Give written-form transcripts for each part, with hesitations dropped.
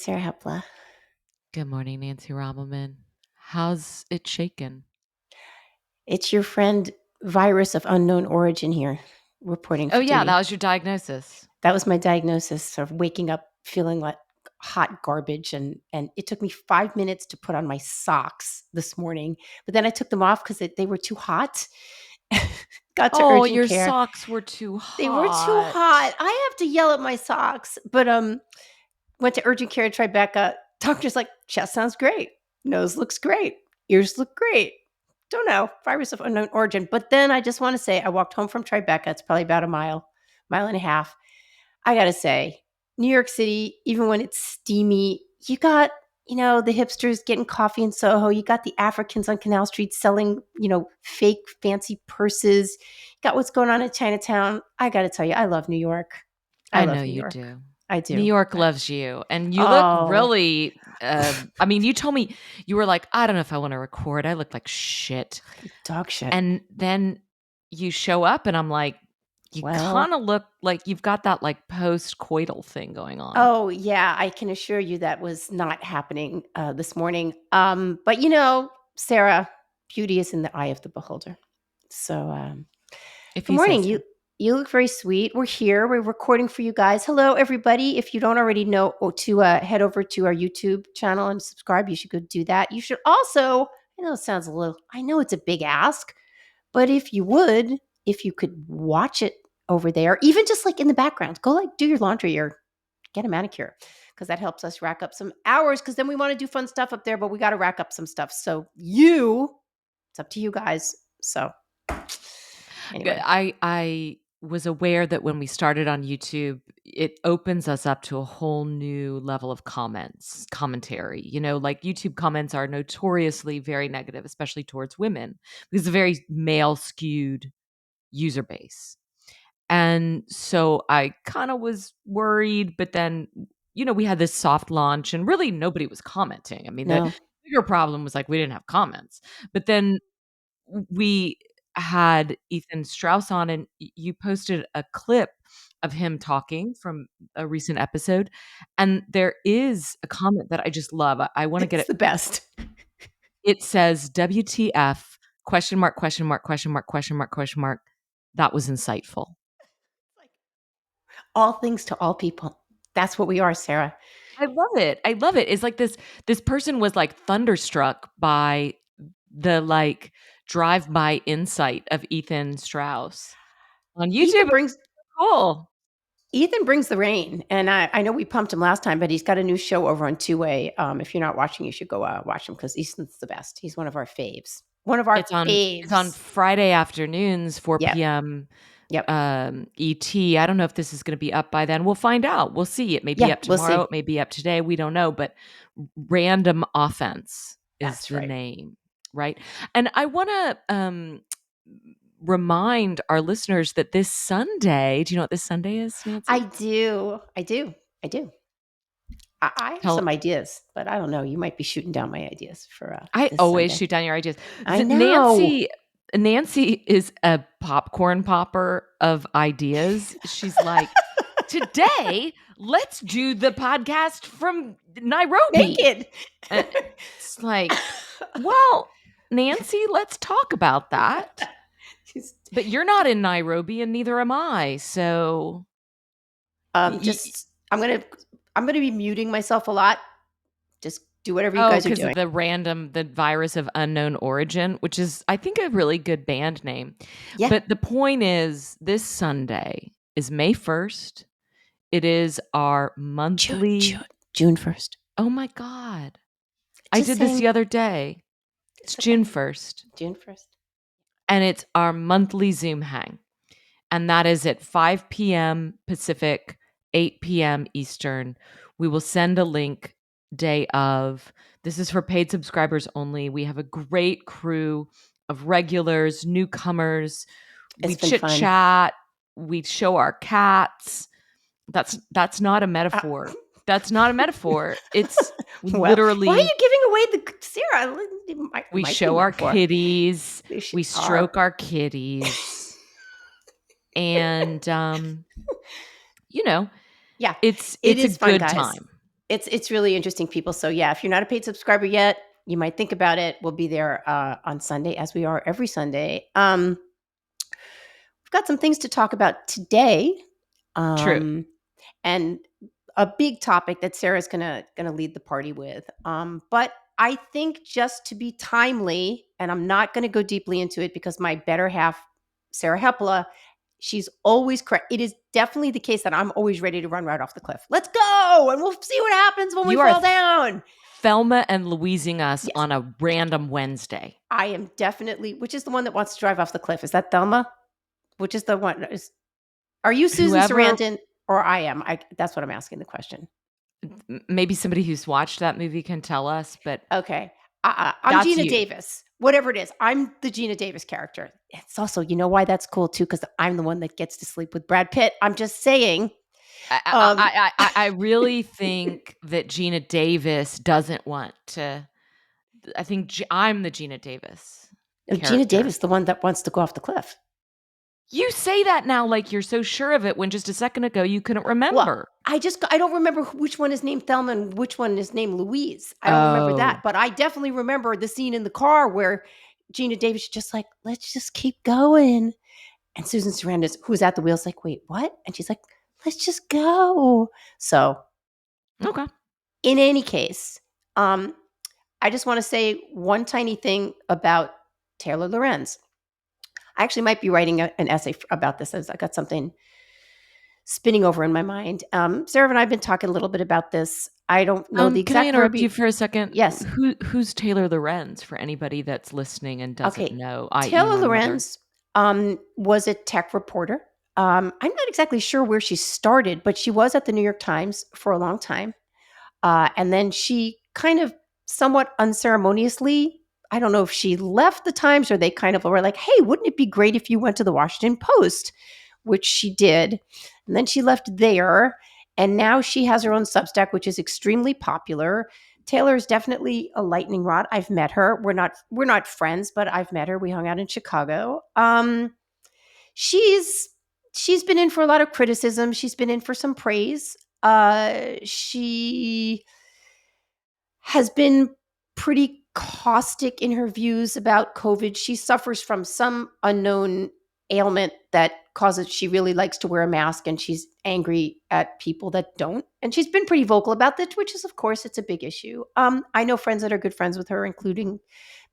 Sarah Hepla. Good morning, Nancy Rommelman. How's it shaken? It's your friend virus of unknown origin here reporting Oh, for yeah, that duty. was your diagnosis. That was my diagnosis of waking up feeling like hot garbage. And it took me 5 minutes to put on my socks this morning. But then I took them off because they were too hot. Got to Oh, urgent your care. socks were too They were too hot. hot. I have to yell at my socks. But went to urgent care, Tribeca. Doctor's like, chest sounds great. Nose looks great. Ears look great. Don't know. Virus of unknown origin. But then I just want to say I walked home from Tribeca. It's probably about a mile and a half. I got to say, New York City, even when it's steamy, you got, the hipsters getting coffee in Soho. You got the Africans on Canal Street selling, fake fancy purses. You got what's going on in Chinatown. I got to tell you, I love New York. I I know love New you York. do. I New do. York loves you. And you look Oh, really, you told me, you were like, I don't know if I want to record. I look like shit. dog shit. And then you show up and I'm like, you Well, kind of look like you've got that like post-coital thing going on. oh yeah, I can assure you that was not happening this morning. But Sarah, beauty is in the eye of the beholder. So, If good you say morning. so. You look very sweet. We're here. We're recording for you guys. Hello, everybody. If you don't already know, to head over to our YouTube channel and subscribe. You should go do that. You should also. I know it sounds a little. I know it's a big ask, but if you could watch it over there, even just like in the background, go like do your laundry or get a manicure, because that helps us rack up some hours, because then we want to do fun stuff up there, but we got to rack up some stuff. So it's up to you guys. So anyway. I was aware that when we started on YouTube, it opens us up to a whole new level of commentary. Like YouTube comments are notoriously very negative, especially towards women, because it's a very male skewed user base. And so I kind of was worried, but then, we had this soft launch and really nobody was commenting. I mean, the No. bigger problem was like we didn't have comments. But then we had Ethan Strauss on, and you posted a clip of him talking from a recent episode, and there is a comment that I just love. I want to get It's it. the best. It says WTF question mark question mark question mark question mark question mark. That was insightful. Like, all things to all people. That's what we are, Sarah. I love it. I love it. It's like this person was like thunderstruck by the like drive-by insight of Ethan Strauss on YouTube. Ethan brings Cool. Ethan brings the rain, and I know we pumped him last time, but he's got a new show over on Two Way. If you're not watching, you should go watch him, because Ethan's the best. He's one of our faves. One of our It's on faves. Friday afternoons, 4 Yep. p.m. Yep. ET. I don't know if this is going to be up by then. We'll find out. We'll see. It may be Yeah, up we'll tomorrow. see. It may be up today. We don't know. But Random Offense is That's the right. name, right? And I want to remind our listeners that this Sunday, do you know what this Sunday is, Nancy? I do. I have Tell some ideas, but I don't know. You might be shooting down my ideas for I this always Sunday. shoot down your ideas. I know. Nancy is a popcorn popper of ideas. She's like, today, let's do the podcast from Nairobi. Naked. And it's like, well, Nancy, let's talk about that. But you're not in Nairobi, and neither am I. So, I'm gonna be muting myself a lot. Just do whatever you guys are because doing. of the virus of unknown origin, which is, I think, a really good band name. Yeah. But the point is, this Sunday is May 1st. It is our monthly June 1st. Oh my God. Just I did this the other day. It's June 1st. June 1st. And it's our monthly Zoom hang. And that is at 5 p.m. Pacific, 8 p.m. Eastern. We will send a link day of. This is for paid subscribers only. We have a great crew of regulars, newcomers. We chit chat. We show our cats. That's not a metaphor. That's not a metaphor. It's literally. Why are you giving away the Sarah? We show our kitties. We stroke our kitties. And yeah, it's a good time. It's really interesting, people. So yeah, if you're not a paid subscriber yet, you might think about it. We'll be there on Sunday, as we are every Sunday. We've got some things to talk about today, True. and a big topic that Sarah's gonna lead the party with. But I think, just to be timely, and I'm not going to go deeply into it because my better half, Sarah Hepla, she's always correct. It is definitely the case that I'm always ready to run right off the cliff. Let's go, and we'll see what happens when we You are fall down. Thelma and Louising us Yes, on a random Wednesday. I am definitely. Which is the one that wants to drive off the cliff? Is that Thelma? Which is the one? Are you Susan Whoever, Sarandon or I am? That's what I'm asking the question. maybe somebody who's watched that movie can tell us, but Okay. I'm that's Gina you. Davis. Whatever it is, I'm the Gina Davis character. It's also, you know why that's cool too? Because I'm the one that gets to sleep with Brad Pitt. I'm just saying. I, I, Um, I, I I really think that Gina Davis doesn't want to. I think I'm the Gina Davis Gina character. Davis, the one that wants to go off the cliff. You say that now like you're so sure of it when just a second ago you couldn't Well, remember. I don't remember which one is named Thelma and which one is named Louise. I don't remember that, Oh, but I definitely remember the scene in the car where Gina Davis is just like, let's just keep going. And Susan Sarandon, who's at the wheel, is like, wait, what? And she's like, let's just go. So okay. in any case, um, I just want to say one tiny thing about Taylor Lorenz. I actually might be writing an essay about this, as I got something spinning over in my mind. Sarah and I have been talking a little bit about this. I don't know the Can I exact interrupt you verbiage. for a second? Yes. Who's Taylor Lorenz for anybody that's listening and doesn't Okay. know, i.e., Taylor my mother? Lorenz was a tech reporter. I'm not exactly sure where she started, but she was at the New York Times for a long time. And then she kind of somewhat unceremoniously, I don't know if she left the Times or they kind of were like, hey, wouldn't it be great if you went to the Washington Post? Which she did. And then she left there. And now she has her own Substack, which is extremely popular. Taylor is definitely a lightning rod. I've met her. We're not friends, but I've met her. We hung out in Chicago. She's she's been in for a lot of criticism. She's been in for some praise. She has been pretty caustic in her views about COVID. She suffers from some unknown ailment that causes she really likes to wear a mask, and she's angry at people that don't. And she's been pretty vocal about this, which is, of course, it's a big issue. I know friends that are good friends with her, including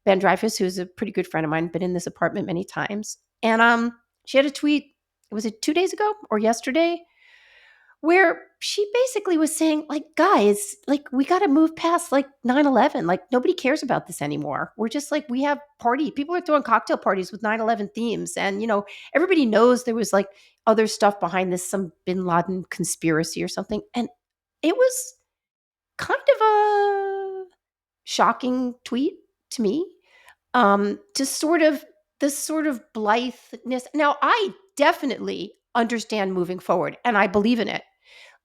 Ben Dreyfus, who's a pretty good friend of mine, been in this apartment many times. And she had a tweet, was it 2 days ago or yesterday, where she basically was saying, like, guys, like, we got to move past like 9/11. Like, nobody cares about this anymore. We're just like, we have party. People are throwing cocktail parties with 9/11 themes. And, everybody knows there was like other stuff behind this, some bin Laden conspiracy or something. And it was kind of a shocking tweet to me. To sort of this sort of blitheness. Now, I definitely understand moving forward and I believe in it.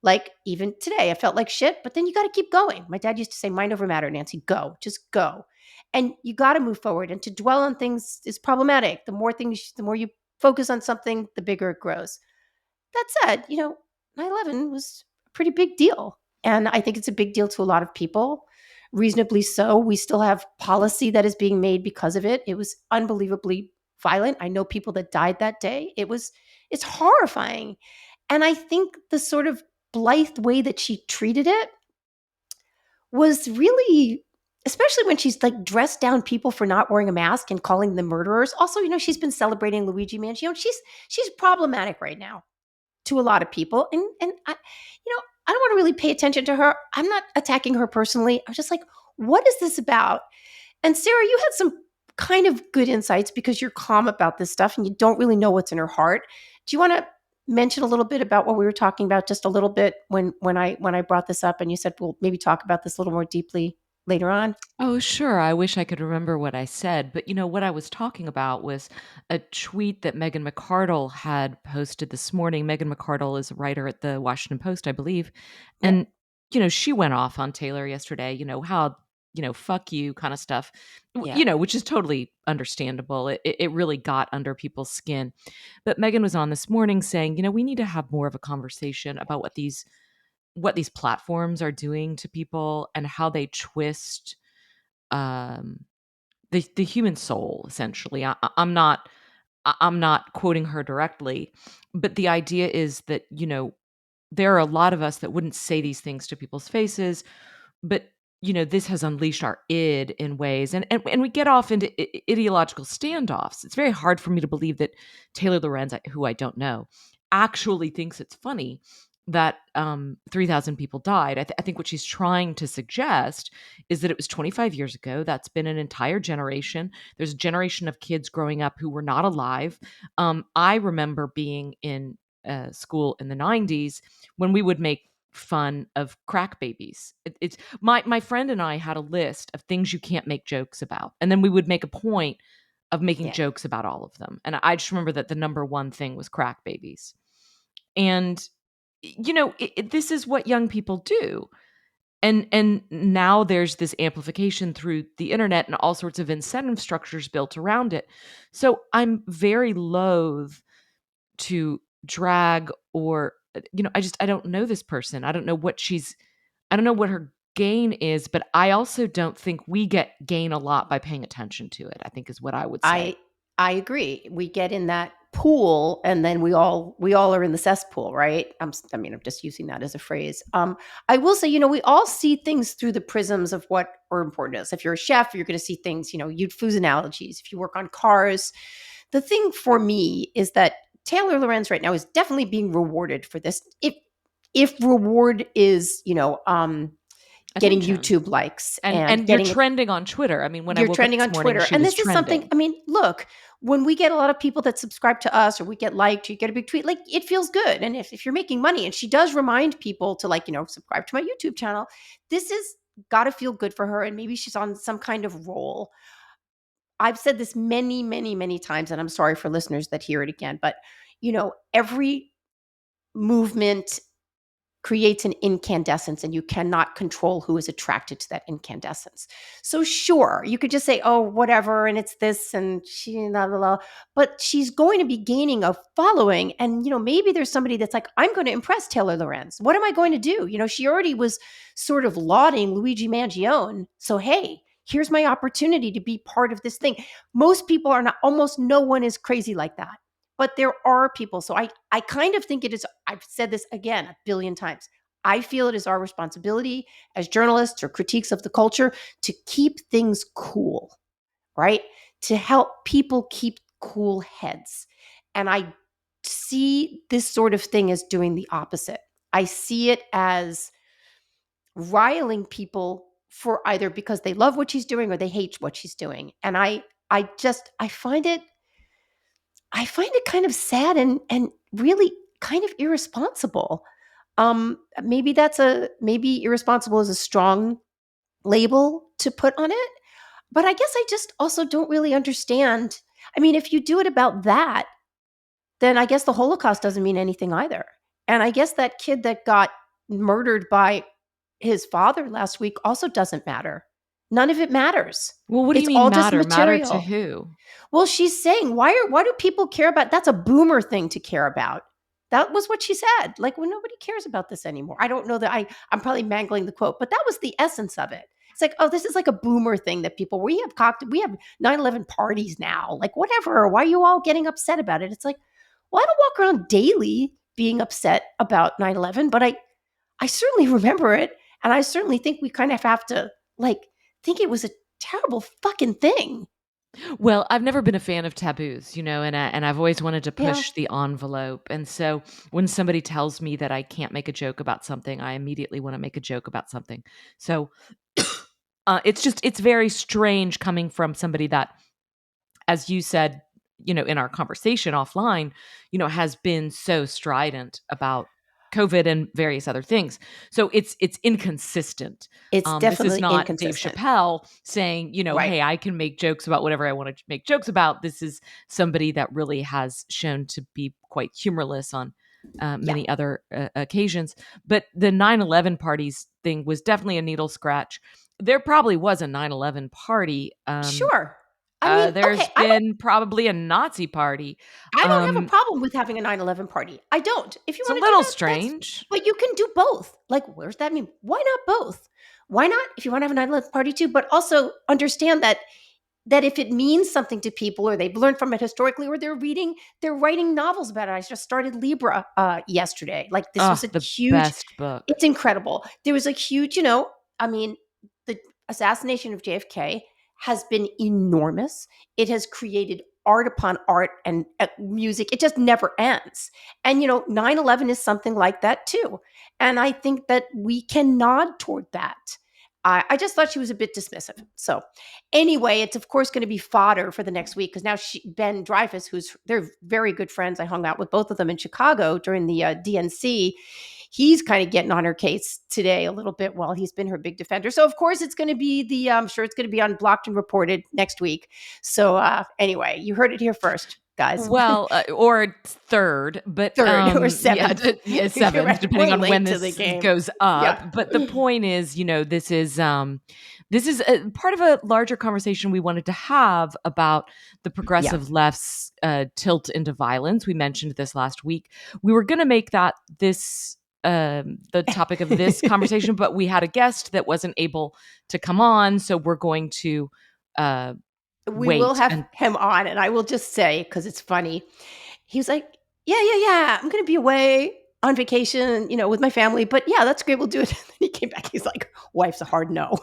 Like, even today, I felt like shit, but then you got to keep going. My dad used to say, mind over matter, Nancy, go, just go. And you got to move forward. And to dwell on things is problematic. The more you focus on something, the bigger it grows. That said, 9/11 was a pretty big deal. And I think it's a big deal to a lot of people, reasonably so. We still have policy that is being made because of it. It was unbelievably violent. I know people that died that day. It's horrifying. And I think the sort of blithe way that she treated it was really, especially when she's like dressed down people for not wearing a mask and calling them murderers. Also, she's been celebrating Luigi Mangione. She's problematic right now to a lot of people. And I don't want to really pay attention to her. I'm not attacking her personally. I'm just like, what is this about? And Sarah, you had some kind of good insights because you're calm about this stuff and you don't really know what's in her heart. Do you want to mention a little bit about what we were talking about, just a little bit, when I brought this up and you said we'll maybe talk about this a little more deeply later on? Oh, sure. I wish I could remember what I said, but what I was talking about was a tweet that Megan McArdle had posted this morning. Megan McArdle is a writer at the Washington Post, I believe. Yeah. And she went off on Taylor yesterday, how fuck you kind of stuff, Yeah. which is totally understandable. It really got under people's skin. But Megan was on this morning saying, we need to have more of a conversation about what these what these platforms are doing to people and how they twist um, the human soul. Essentially, I'm not quoting her directly, but the idea is that, there are a lot of us that wouldn't say these things to people's faces, but this has unleashed our id in ways, and we get off into ideological standoffs. It's very hard for me to believe that Taylor Lorenz, who I don't know, actually thinks it's funny that 3,000 people died. I think what she's trying to suggest is that it was 25 years ago. That's been an entire generation. There's a generation of kids growing up who were not alive. I remember being in school in the 90s when we would make fun of crack babies. It's my friend and I had a list of things you can't make jokes about, and then we would make a point of making Yeah. jokes about all of them. And I just remember that the number one thing was crack babies. And this is what young people do. And now there's this amplification through the internet and all sorts of incentive structures built around it. So I'm very loath to drag or I don't know this person. I don't know what her gain is, but I also don't think we gain a lot by paying attention to it, I think is what I would say. I I agree. We get in that pool, and then we all are in the cesspool, right? I'm just using that as a phrase. I will say, we all see things through the prisms of what are important to us. If you're a chef, you're going to see things, you'd food analogies. If you work on cars, the thing for me is that Taylor Lorenz right now is definitely being rewarded for this. If reward is, getting Attention. YouTube likes and And you're getting trending on Twitter. I mean, when I you're woke up trending this on morning, Twitter. she And was this is something, trending. look, when we get a lot of people that subscribe to us or we get liked, you get a big tweet, like it feels good. And if you're making money, and she does remind people to subscribe to my YouTube channel, this is got to feel good for her. And maybe she's on some kind of roll. I've said this many, many, many times, and I'm sorry for listeners that hear it again, but every movement creates an incandescence, and you cannot control who is attracted to that incandescence. So sure, you could just say, oh, whatever, and it's this, and she, blah, blah, blah. But she's going to be gaining a following. And, maybe there's somebody that's like, I'm going to impress Taylor Lorenz. What am I going to do? She already was sort of lauding Luigi Mangione. So, hey, here's my opportunity to be part of this thing. Most people are not, almost no one is crazy like that. But there are people. So I kind of think it is, I've said this again a billion times. I feel it is our responsibility as journalists or critiques of the culture to keep things cool, right? To help people keep cool heads. And I see this sort of thing as doing the opposite. I see it as riling people for either because they love what she's doing or they hate what she's doing. And I find it kind of sad and really kind of irresponsible. Maybe irresponsible is a strong label to put on it, but I guess I just also don't really understand. I mean, if you do it about that, then I guess the Holocaust doesn't mean anything either. And I guess that kid that got murdered by his father last week also doesn't matter. None of it matters. Well, what do you It's mean all just matter? Matter to material. who? Well, she's saying, why do people care about that's a boomer thing to care about. That was what she said. Like, well, nobody cares about this anymore. I don't know that I'm probably mangling the quote, but that was the essence of it. It's like, oh, this is like a boomer thing that people we have 9/11 parties now. Like, whatever. Why are you all getting upset about it? It's like, well, I don't walk around daily being upset about 9/11, but I certainly remember it. And I certainly think we kind of have to think it was a terrible fucking thing. Well, I've never been a fan of taboos, and I've always wanted to Yeah. push the envelope. And so when somebody tells me that I can't make a joke about something, I immediately want to make a joke about something. So it's very strange coming from somebody that, as you said, in our conversation offline, has been so strident about COVID and various other things. So it's inconsistent. It's This is definitely not Dave inconsistent. Chappelle saying, Right. hey, I can make jokes about whatever I want to make jokes about. This is somebody that really has shown to be quite humorless on Yeah. many other occasions. But the 9/11 parties thing was definitely a needle scratch. There probably was a 9/11 party. Sure. I mean, okay, There's been probably a Nazi party. I don't have a Um, problem with having a 9/11 party. I don't. If you it's a wanna do little that, that's strange. but you can do both. Like, where's that mean? Why not both? Why not if you wanna have a 9/11 party too, but also understand that if it means something to people or they've learned from it historically or they're writing novels about it. I just started Libra yesterday. Like this was Oh, a the huge, best book. it's incredible. There was a huge, I mean, the assassination of JFK has been enormous. It has created art upon art and music. It just never ends. And 9/11 is something like that too. And I think that we can nod toward that. I just thought she was a bit dismissive. So anyway, it's of course going to be fodder for the next week because now Ben Dreyfus, they're very good friends. I hung out with both of them in Chicago during the DNC. He's kind of getting on her case today a little bit while he's been her big defender. So of course it's going to be I'm sure it's going to be on Blocked and Reported next week. So anyway, you heard it here first, guys. Well, or third, but Third or yeah, seventh. yeah, You're seventh, right. depending We're on when late to the this game. goes Yeah. up. But the point is, this is a part of a larger conversation we wanted to have about the Yeah. progressive left's tilt into violence. We mentioned this last week. We were going to make that the topic of this conversation, but we had a guest that wasn't able to come on, so we're going to uh, We will wait have and him on, and I will just say, because it's funny, he was like, yeah, I'm gonna be away on vacation, with my family, but yeah, that's great, we'll do it. And then he came back, he's like, wife's a hard no.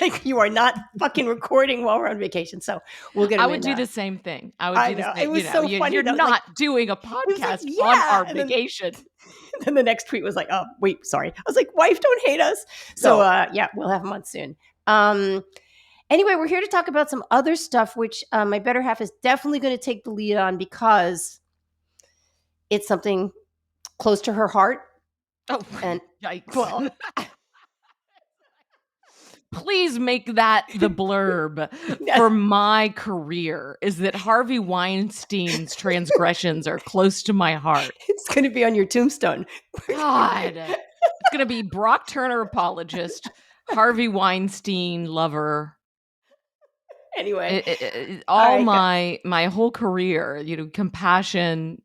Like, you are not fucking recording while we're on vacation, so we'll get I him would in. do the same thing. I would I do the know, it same, was so funny you're though, like, not doing a it was like, podcast on yeah, our vacation. and then the next tweet was like, oh, wait, sorry. I was like, wife, don't hate us. So, No. yeah, we'll have him on soon. Anyway, we're here to talk about some other stuff, which my better half is definitely going to take the lead on because it's something close to her heart. Oh, And yikes. well, Please make that the blurb yes, for my career, is that Harvey Weinstein's transgressions are close to my heart. it's going to be on your tombstone. God. It's going to be Brock Turner apologist, Harvey Weinstein lover. Anyway, all All right, my whole career, compassion,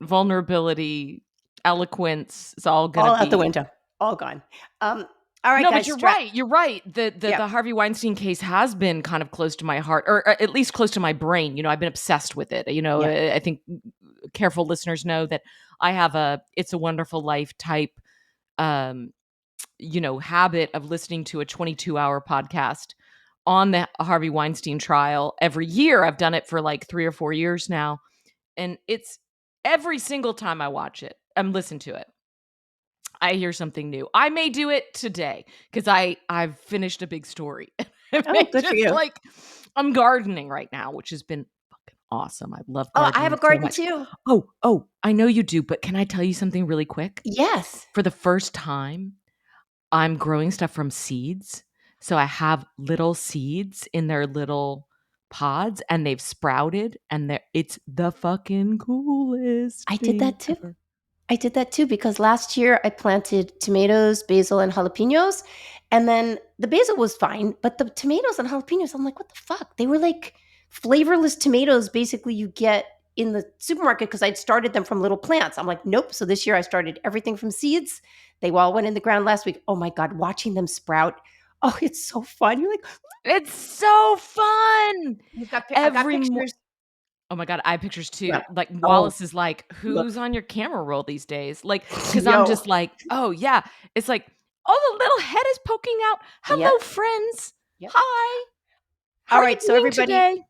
vulnerability, eloquence, is all gonna all out the be. window, all gone. All right, No, but guys, you're right. You're right. Yeah, The Harvey Weinstein case has been kind of close to my heart, or at least close to my brain. I've been obsessed with it. yeah, I think careful listeners know that I have a "It's a Wonderful Life" type, um, habit of listening to a 22-hour podcast on the Harvey Weinstein trial every year. I've done it for like 3 or 4 years now, and it's every single time I watch it, listen to it, I hear something new. I may do it today because I've finished a big story. I oh, may good for just you. like I'm gardening right now, which has been fucking awesome. I love Oh, I have gardening a so garden much. too. Oh, I know you do, but can I tell you something really quick? Yes. For the first time, I'm growing stuff from seeds. So I have little seeds in their little pods and they've sprouted and it's the fucking coolest I did thing that too. ever. I did that too because last year I planted tomatoes, basil, and jalapenos. And then the basil was fine, but the tomatoes and jalapenos, I'm like, what the fuck? They were like flavorless tomatoes, basically, you get in the supermarket because I'd started them from little plants. I'm like, nope. So this year I started everything from seeds. They all went in the ground last week. Oh my God, watching them sprout. Oh, it's so fun. You're like, It's so fun. I got Every pictures. Oh my God, I have pictures Yeah. too. Like Oh, Wallace is like, look. who's on your camera roll these days? Like, because I'm Yo. just like, oh yeah. It's like, oh, the little head is poking out. Yep. Hello, friends. Yep. Hi. How All are you right. So doing today?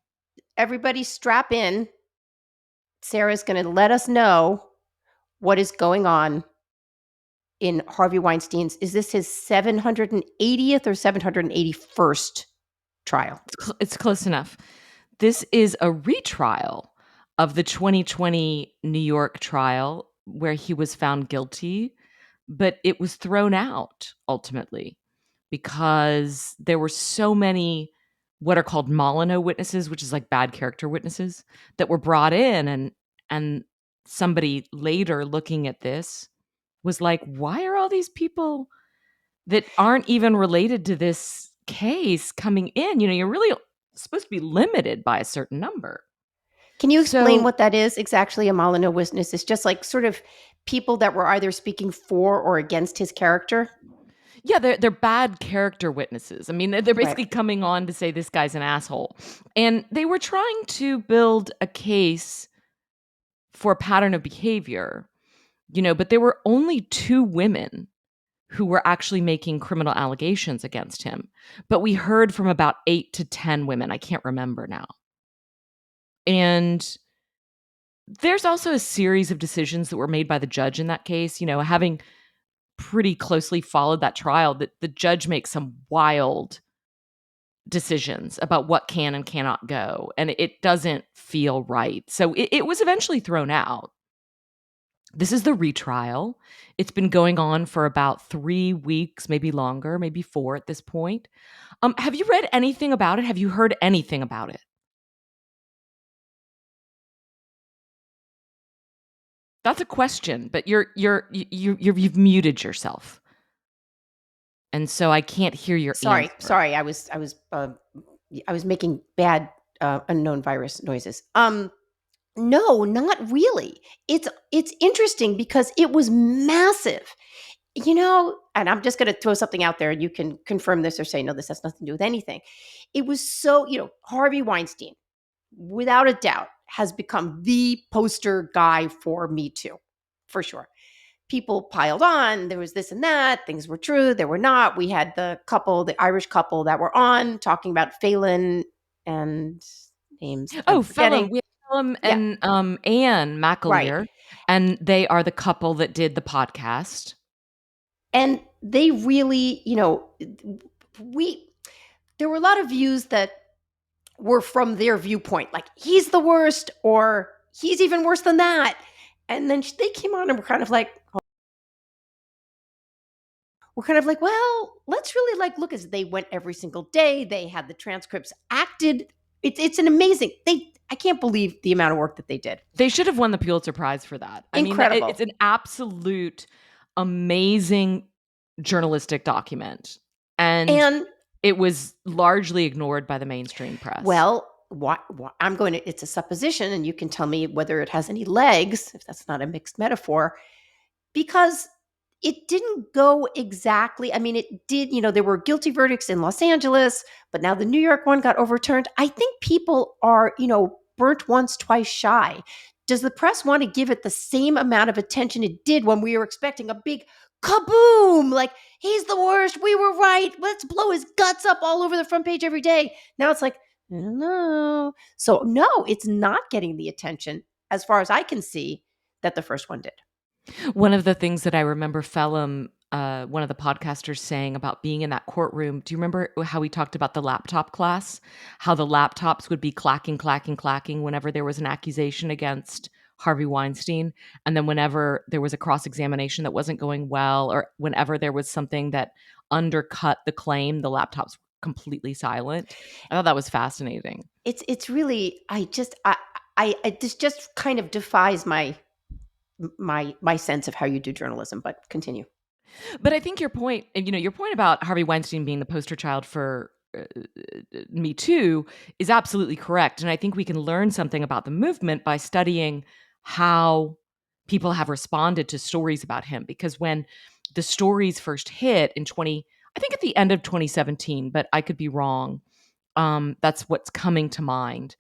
everybody strap in. Sarah's going to let us know what is going on in Harvey Weinstein's. Is this his 780th or 781st trial? It's close enough. This is a retrial of the 2020 New York trial where he was found guilty, but it was thrown out ultimately because there were so many what are called Molyneux witnesses, which is like bad character witnesses, that were brought in, and somebody later looking at this was like, why are all these people that aren't even related to this case coming in? You're really supposed to be limited by a certain number. Can you explain So what that is exactly? A Molyneux witness is just like sort of people that were either speaking for or against his character. yeah, they're bad character witnesses. I mean, they're Right. basically coming on to say this guy's an asshole. And they were trying to build a case for a pattern of behavior, but there were only 2 women who were actually making criminal allegations against him. But we heard from about 8 to 10 women. I can't remember now. And there's also a series of decisions that were made by the judge in that case, having pretty closely followed that trial, that the judge makes some wild decisions about what can and cannot go, and it doesn't feel right. So it was eventually thrown out. This is the retrial. It's been going on for about 3 weeks, maybe longer, maybe 4 at this point. Have you read anything about it? Have you heard anything about it? That's a question, but you've muted yourself, and so I can't hear your Sorry, answer. sorry. I was making bad unknown virus noises. No, not really. It's interesting because it was massive. And I'm just going to throw something out there and you can confirm this or say no, this has nothing to do with anything. It was so, Harvey Weinstein, without a doubt, has become the poster guy for Me Too, for sure. People piled on. There was this and that. Things were true. They were not. We had the Irish couple that were on talking about Phelan and names that I'm Oh, Phelan, forgetting. we have Phelan Yeah, and, Anne right. McAleer, and they are the couple that did the podcast. And they really, we there were a lot of views that were from their viewpoint, like he's the worst or he's even worse than that. And then they came on and we're kind of like, well, let's really look as they went every single day. They had the transcripts acted. It's an amazing. I can't believe the amount of work that they did. They should have won the Pulitzer Prize for that. I mean, it's Incredible. an absolute amazing journalistic document, and And it was largely ignored by the mainstream press. well, I'm going to, it's a supposition, and you can tell me whether it has any legs, if that's not a mixed metaphor, because it didn't go exactly. I mean, it did, there were guilty verdicts in Los Angeles, but now the New York one got overturned. I think people are, burnt once, twice shy. Does the press want to give it the same amount of attention it did when we were expecting a big kaboom? Like, he's the worst. We were right. Let's blow his guts up all over the front page every day. Now it's like, I don't know. So, no, it's not getting the attention, as far as I can see, that the first one did. One of the things that I remember Phelan, one of the podcasters, saying about being in that courtroom. Do you remember how we talked about the laptop class? How the laptops would be clacking, clacking, clacking whenever there was an accusation against Harvey Weinstein. And then whenever there was a cross examination that wasn't going well, or whenever there was something that undercut the claim, the laptops were completely silent. I thought that was fascinating. It's really, this just kind of defies my sense of how you do journalism, but continue. But I think your point about Harvey Weinstein being the poster child for Me Too is absolutely correct. And I think we can learn something about the movement by studying how people have responded to stories about him. Because when the stories first hit I think at the end of 2017, but I could be wrong. That's what's coming to mind.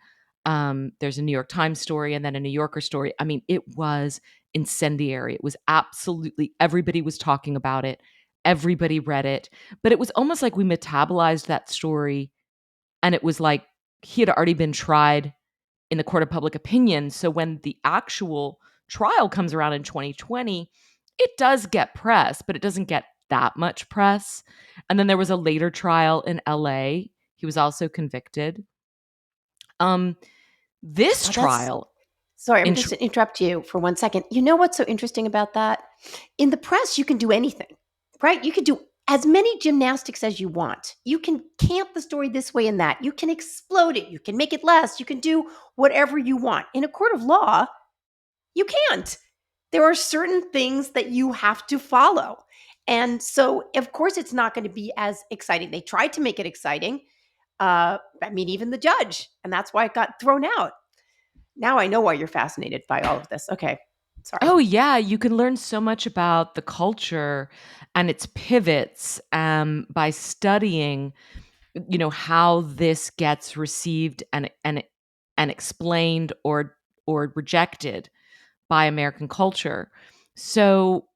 There's a New York Times story and then a New Yorker story. I mean, it was incendiary. It was absolutely, everybody was talking about it. Everybody read it. But it was almost like we metabolized that story, and it was like he had already been tried in the court of public opinion. So when the actual trial comes around in 2020, it does get press, but it doesn't get that much press. And then there was a later trial in LA. He was also convicted. Um, this Oh, that's trial sorry. I'm in just to interrupt you for 1 second. You know what's so interesting about that? In the press, you can do anything, right? You can do as many gymnastics as you want. You can camp the story this way and that. You can explode it. You can make it less. You can do whatever you want. In a court of law, you can't. There are certain things that you have to follow. And so, of course, it's not going to be as exciting. They tried to make it exciting. I mean, even the judge. And that's why it got thrown out. Now I know why you're fascinated by all of this. Okay. Sorry. Oh yeah, you can learn so much about the culture and its pivots by studying, how this gets received and explained or rejected by American culture. So,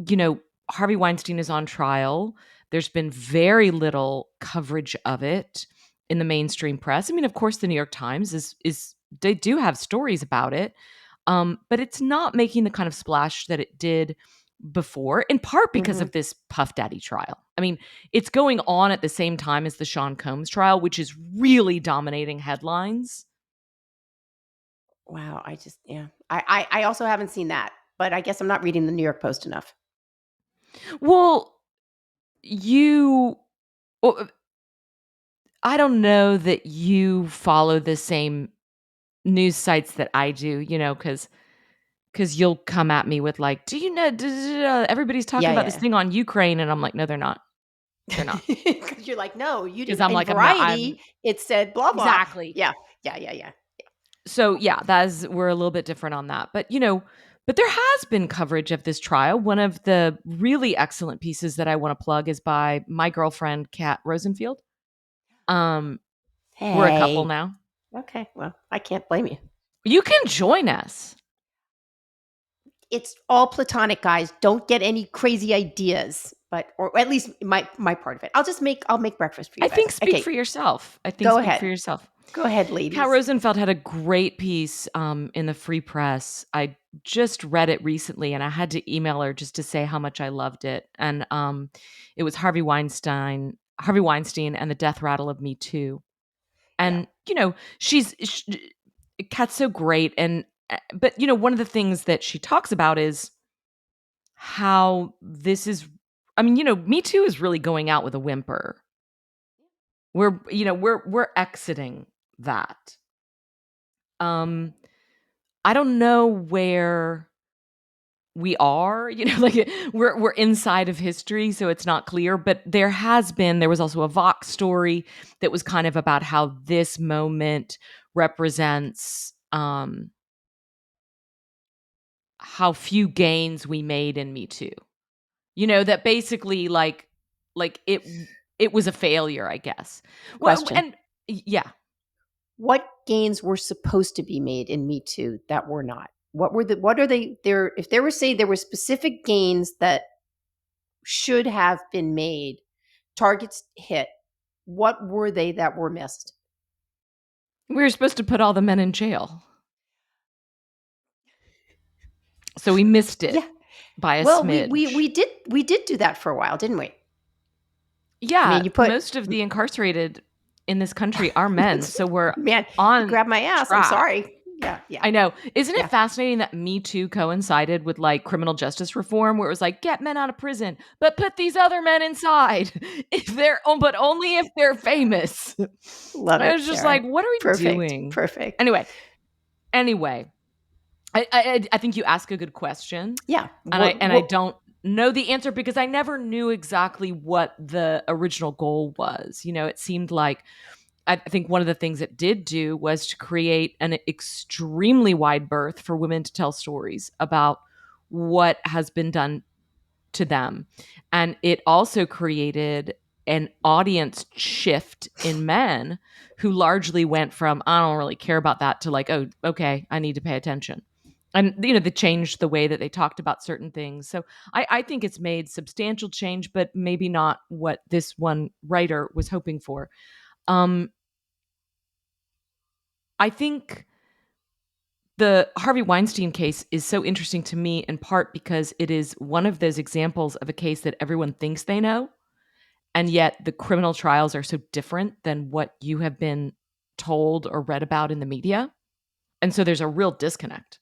you know, Harvey Weinstein is on trial. There's been very little coverage of it in the mainstream press. I mean, of course, the New York Times is they do have stories about it, but it's not making the kind of splash that it did before, in part because Mm-hmm. of this Puff Daddy trial. I mean, it's going on at the same time as the Sean Combs trial, which is really dominating headlines. Wow. Yeah. I also haven't seen that, but I guess I'm not reading the New York Post enough. Well, you, well, I don't know that you follow the same news sites that I do, because you'll come at me with like, do you know, everybody's talking Yeah. about this Yeah. thing on Ukraine. And I'm like, no, they're not. They're not. Because you're like, no, you Because didn't. I'm In like, Variety, it said blah, blah. exactly. Yeah. Yeah. Yeah. Yeah. So yeah, we're a little bit different on that. But there has been coverage of this trial. One of the really excellent pieces that I want to plug is by my girlfriend, Kat Rosenfield. Um, we're a couple Hey. now. Okay. Well, I can't blame you. You can join us. It's all platonic, guys. Don't get any crazy ideas, or at least my part of it. I'll make breakfast for you I guys. think speak for Okay, yourself. go Speak for ahead. yourself. Go ahead, Cal ladies. Rosenfeld had a great piece in the Free Press. I just read it recently, and I had to email her just to say how much I loved it. And it was Harvey Weinstein, and the death rattle of Me Too. Yeah. And Kat's so great, and but one of the things that she talks about is how this is. I mean, Me Too is really going out with a whimper. We're exiting that. Um, I don't know where we are, like we're inside of history, so it's not clear. But there was also a Vox story that was kind of about how this moment represents how few gains we made in Me Too. That basically like it was a failure, I guess. Well, Question: and yeah, what gains were supposed to be made in Me Too that were not? What are they? There, if they were saying there were specific gains that should have been made, targets hit. What were they that were missed? we were supposed to put all the men in jail. So we missed it Yeah. by a Well, smidge. we did do that for a while, didn't we? I Yeah, mean, you put most of the incarcerated in this country are men, so we're man, you on grabbed my ass. I'm track. sorry. Yeah, yeah, I know. Isn't it yeah. fascinating that Me Too coincided with like criminal justice reform, where it was like, get men out of prison, but put these other men inside if but only if they're famous. Love I it, was just like, Sharon. what are we Perfect, doing? perfect. Anyway, I think you ask a good question, Yeah. and I don't know the answer because I never knew exactly what the original goal was. It seemed like I think one of the things it did do was to create an extremely wide berth for women to tell stories about what has been done to them. And it also created an audience shift in men who largely went from, I don't really care about that, to like, oh, okay, I need to pay attention. And, they changed the way that they talked about certain things. So I think it's made substantial change, but maybe not what this one writer was hoping for. I think the Harvey Weinstein case is so interesting to me in part because it is one of those examples of a case that everyone thinks they know, and yet the criminal trials are so different than what you have been told or read about in the media. And so there's a real disconnect.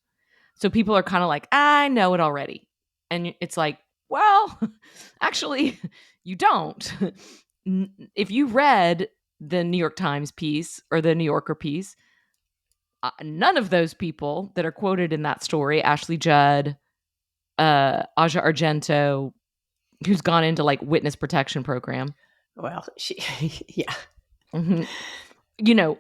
So people are kind of like, I know it already. And it's like, well, actually, you don't. If you read the New York Times piece or the New Yorker piece, none of those people that are quoted in that story, Ashley Judd, Aja Argento, who's gone into like witness protection program. Well, she, yeah. Mhm. You know,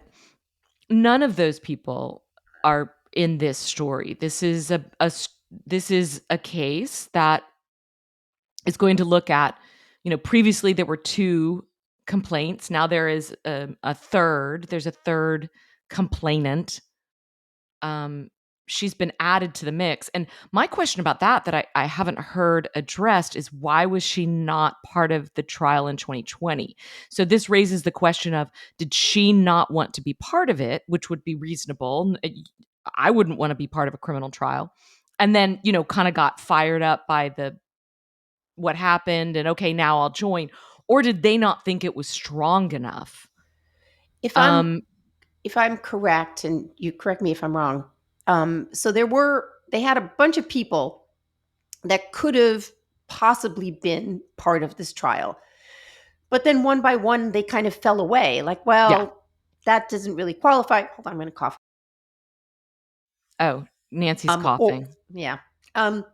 none of those people are in this story. This is a case that is going to look at, previously there were two complaints. Now there is a third. There's a third complainant. Um, she's been added to the mix. And my question about that I haven't heard addressed is, why was she not part of the trial in 2020? So this raises the question of, did she not want to be part of it, which would be reasonable. I wouldn't want to be part of a criminal trial. And then, kind of got fired up by the what happened and, okay, now I'll join. Or did they not think it was strong enough? If I'm Um, if I'm correct, and you correct me if I'm wrong, so they had a bunch of people that could have possibly been part of this trial, but then one by one they kind of fell away. Like, yeah. well, that doesn't really qualify. Hold on, I'm going to cough. Oh, Nancy's Or coughing. yeah, um,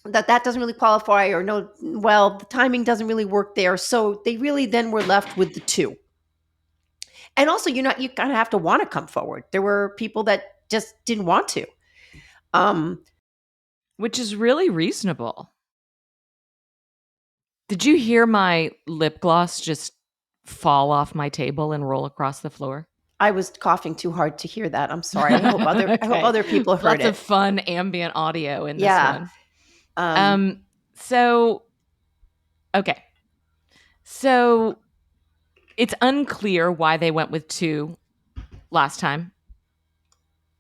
that doesn't really qualify, or no, well, the timing doesn't really work there. So they really then were left with the two. And also, you kind of have to want to come forward. There were people that just didn't want to. Um, Which is really reasonable. Did you hear my lip gloss just fall off my table and roll across the floor? I was coughing too hard to hear that. I'm sorry. I hope Okay. other people heard Lots of it. fun ambient audio in this Yeah. one. Um, Um so okay. So it's unclear why they went with two last time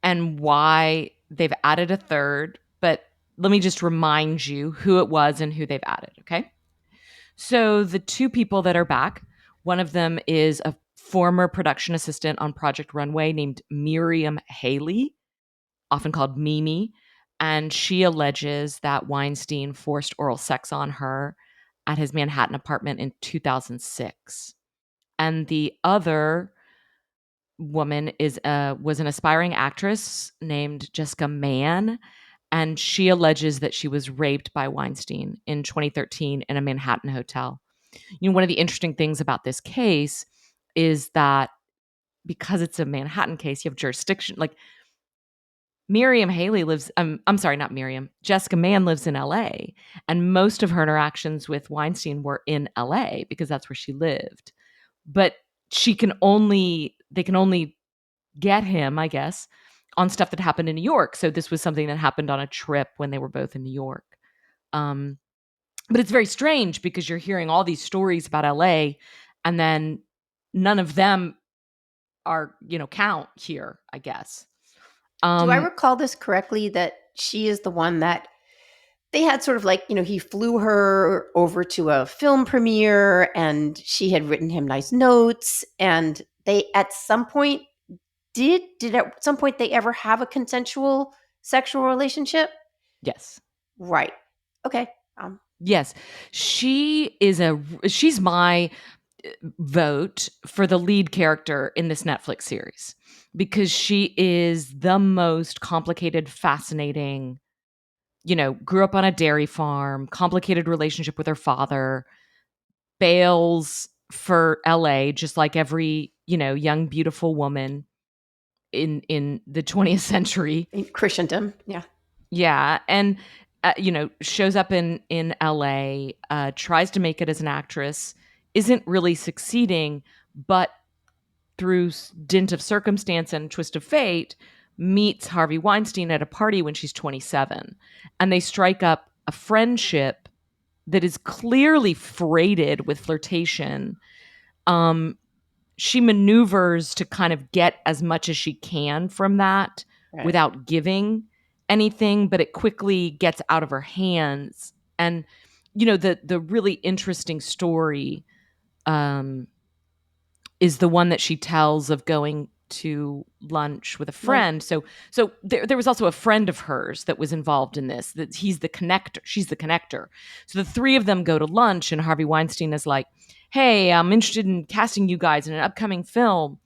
and why they've added a third, but let me just remind you who it was and who they've added, okay? So the two people that are back, one of them is a former production assistant on Project Runway named Miriam Haley, often called Mimi, and she alleges that Weinstein forced oral sex on her at his Manhattan apartment in 2006. And the other woman was an aspiring actress named Jessica Mann, and she alleges that she was raped by Weinstein in 2013 in a Manhattan hotel. One of the interesting things about this case is that because it's a Manhattan case, you have jurisdiction. Like, Miriam Haley lives, I'm sorry, not Miriam, Jessica Mann lives in LA. And most of her interactions with Weinstein were in LA because that's where she lived. But they can only get him, I guess, on stuff that happened in New York. So this was something that happened on a trip when they were both in New York. Um, but it's very strange because you're hearing all these stories about LA and then none of them are, count here, I guess. do I Um, recall this correctly, that she is the one that they had sort of like, he flew her over to a film premiere and she had written him nice notes. And they, at some point, did at some point they ever have a consensual sexual relationship? yes. Right. Okay. Um, Yes. She's my vote for the lead character in this Netflix series because she is the most complicated, fascinating, grew up on a dairy farm, complicated relationship with her father, bails for LA just like every, young beautiful woman in the 20th century. in Christendom. Yeah. Yeah, and shows up in LA, tries to make it as an actress, isn't really succeeding, but through dint of circumstance and twist of fate, meets Harvey Weinstein at a party when she's 27, and they strike up a friendship that is clearly freighted with flirtation. Um, she maneuvers to kind of get as much as she can from that Right. without giving anything, but it quickly gets out of her hands. And the really interesting story um, is the one that she tells of going to lunch with a Right. friend. So there was also a friend of hers that was involved in this. That he's the connector. She's the connector. So the three of them go to lunch, and Harvey Weinstein is like, "Hey, I'm interested in casting you guys in an upcoming film."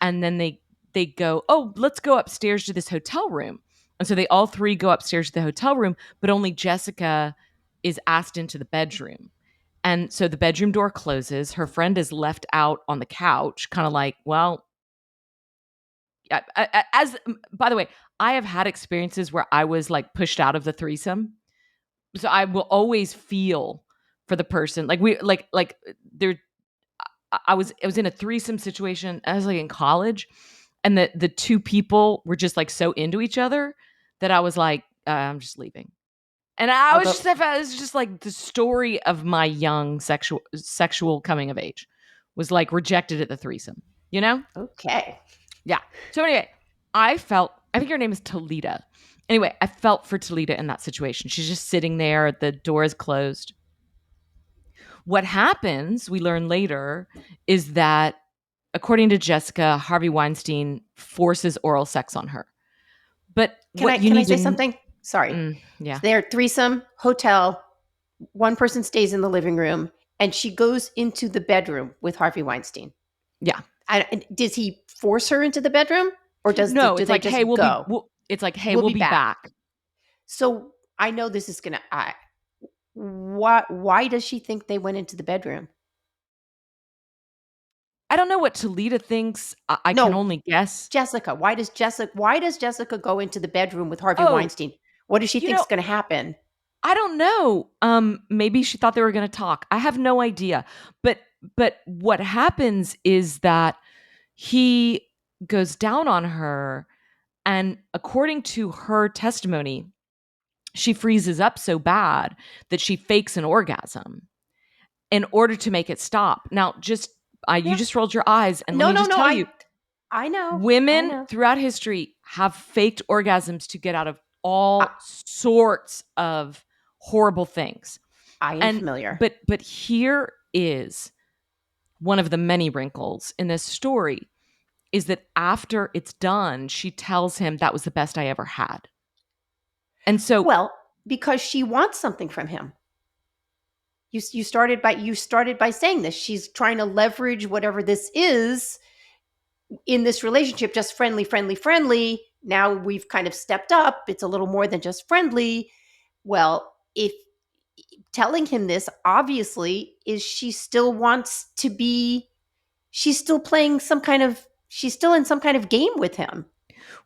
And then they go, "Oh, let's go upstairs to this hotel room." And so they all three go upstairs to the hotel room, but only Jessica is asked into the bedroom. And so the bedroom door closes. Her friend is left out on the couch, kind of like, well, as by the way, I have had experiences where I was like pushed out of the threesome. So I will always feel for the person. Like there I was in a threesome situation. I was like in college, and the two people were just like so into each other that I was like, I'm just leaving. And Although, I felt it was just like the story of my young sexual coming of age was like rejected at the threesome, you know? okay. Yeah. So anyway, I think her name is Talita. Anyway, I felt for Talita in that situation. She's just sitting there, the door is closed. What happens, we learn later, is that according to Jessica, Harvey Weinstein forces oral sex on her. But Can I what you can I need say to something? Sorry. So yeah. they're threesome hotel. One person stays in the living room, and she goes into the bedroom with Harvey Weinstein. Yeah. Does he force her into the bedroom, or No, do it's they like, just "Hey, go? We'll we'll be be back. back." So I know this is gonna. Why does she think they went into the bedroom? I don't know what Talita thinks. I can No, only guess. Jessica. Why does Jessica go into the bedroom with Harvey Oh, Weinstein? What does she you think is know, going to happen? I don't know. Maybe she thought they were going to talk. I have no idea. But what happens is that he goes down on her, and according to her testimony, she freezes up so bad that she fakes an orgasm in order to make it stop. Now, you Yeah. just rolled your eyes, and let No, me no, just no. tell you, I know. I women know. throughout history have faked orgasms to get out of I, all sorts of horrible things. I am And familiar. but here is one of the many wrinkles in this story is that after it's done, she tells him that was the best I ever had. And so, Well, because she wants something from him. You started by saying this. She's trying to leverage whatever this is in this relationship, just friendly, friendly, friendly. Now we've kind of stepped up. It's a little more than just friendly. Well, if telling him this obviously is she still wants to be, she's still playing some kind of, she's still in some kind of game with him.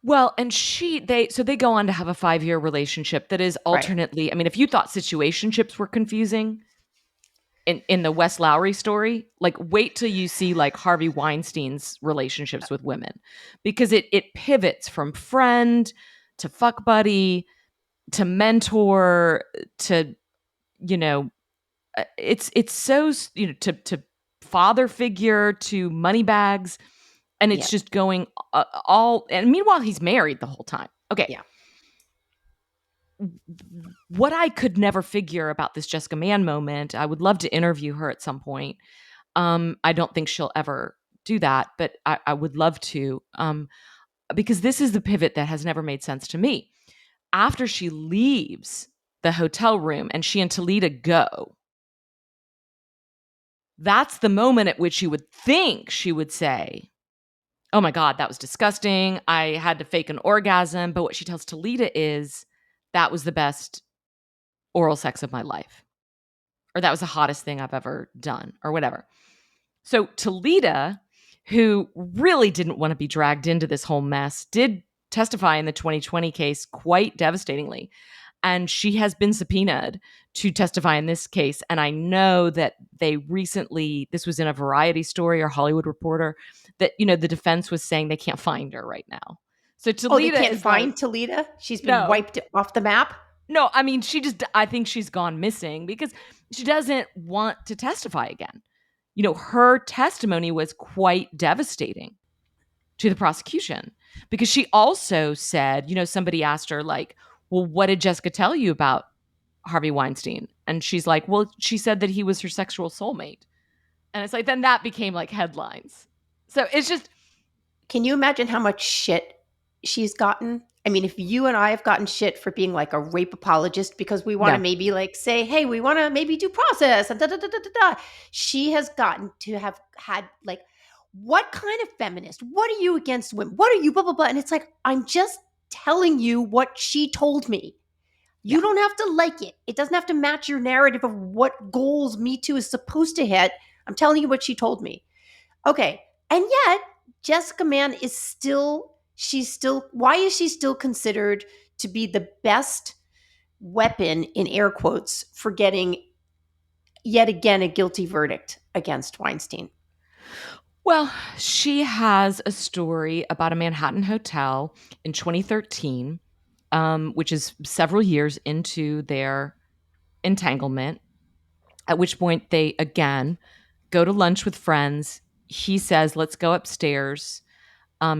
well, and they go on to have a 5-year relationship that is Right. alternately, I mean, if you thought situationships were confusing, in the Wes Lowry story, like wait till you see like Harvey Weinstein's relationships with women, because it pivots from friend to fuck buddy to mentor to you know it's so to father figure to money bags, and Yeah. it's just going all, and meanwhile he's married the whole time. Okay, Yeah. what I could never figure about this Jessica Mann moment, I would love to interview her at some point. I don't think she'll ever do that, but I would love to, because this is the pivot that has never made sense to me. After she leaves the hotel room and she and Talita go, that's the moment at which you would think she would say, "Oh my God, that was disgusting. I had to fake an orgasm." But what she tells Talita is, "That was the best oral sex of my life," or "That was the hottest thing I've ever done," or whatever. So Talita, who really didn't want to be dragged into this whole mess, did testify in the 2020 case quite devastatingly. And she has been subpoenaed to testify in this case. And I know that they recently, this was in a Variety story or Hollywood Reporter, that, the defense was saying they can't find her right now. So Oh, they Talita can't is like, find Talita? She's been no, wiped off the map? no, I mean, I think she's gone missing because she doesn't want to testify again. Her testimony was quite devastating to the prosecution because she also said, somebody asked her, like, well, what did Jessica tell you about Harvey Weinstein? And she's like, well, she said that he was her sexual soulmate. And it's like, then that became like headlines. So it's just, Can you imagine how much shit she's gotten? I mean, if you and I have gotten shit for being like a rape apologist because we want to no. maybe like say, hey, we want to maybe do process and da da da da da da. She has gotten to have had like, what kind of feminist? What are you against women? What are you blah blah blah? And it's like, I'm just telling you what she told me. You Yeah. don't have to like it. It doesn't have to match your narrative of what goals Me Too is supposed to hit. I'm telling you what she told me. Okay. And yet, Jessica Mann is still, why is she still considered to be the best weapon, in air quotes, for getting yet again a guilty verdict against Weinstein? Well, she has a story about a Manhattan hotel in 2013, which is several years into their entanglement, at which point they again go to lunch with friends. He says, "Let's go upstairs."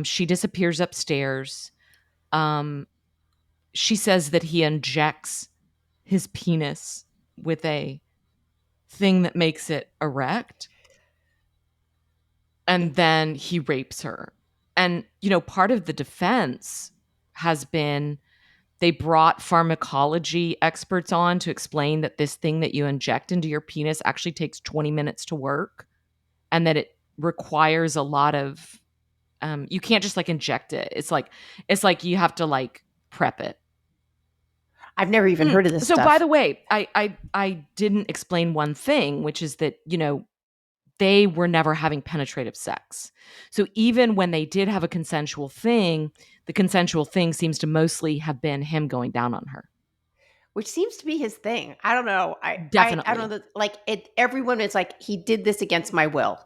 She disappears upstairs. Um, she says that he injects his penis with a thing that makes it erect, and then he rapes her. And, part of the defense has been they brought pharmacology experts on to explain that this thing that you inject into your penis actually takes 20 minutes to work, and that it requires a lot of you can't just like inject it. It's like you have to like prep it. I've never even heard of this So by stuff. the way, I didn't explain one thing, which is that, they were never having penetrative sex. So even when they did have a consensual thing, the consensual thing seems to mostly have been him going down on her. Which seems to be his thing. I don't know. I don't Definitely. know. Like it, everyone is like, he did this against my will.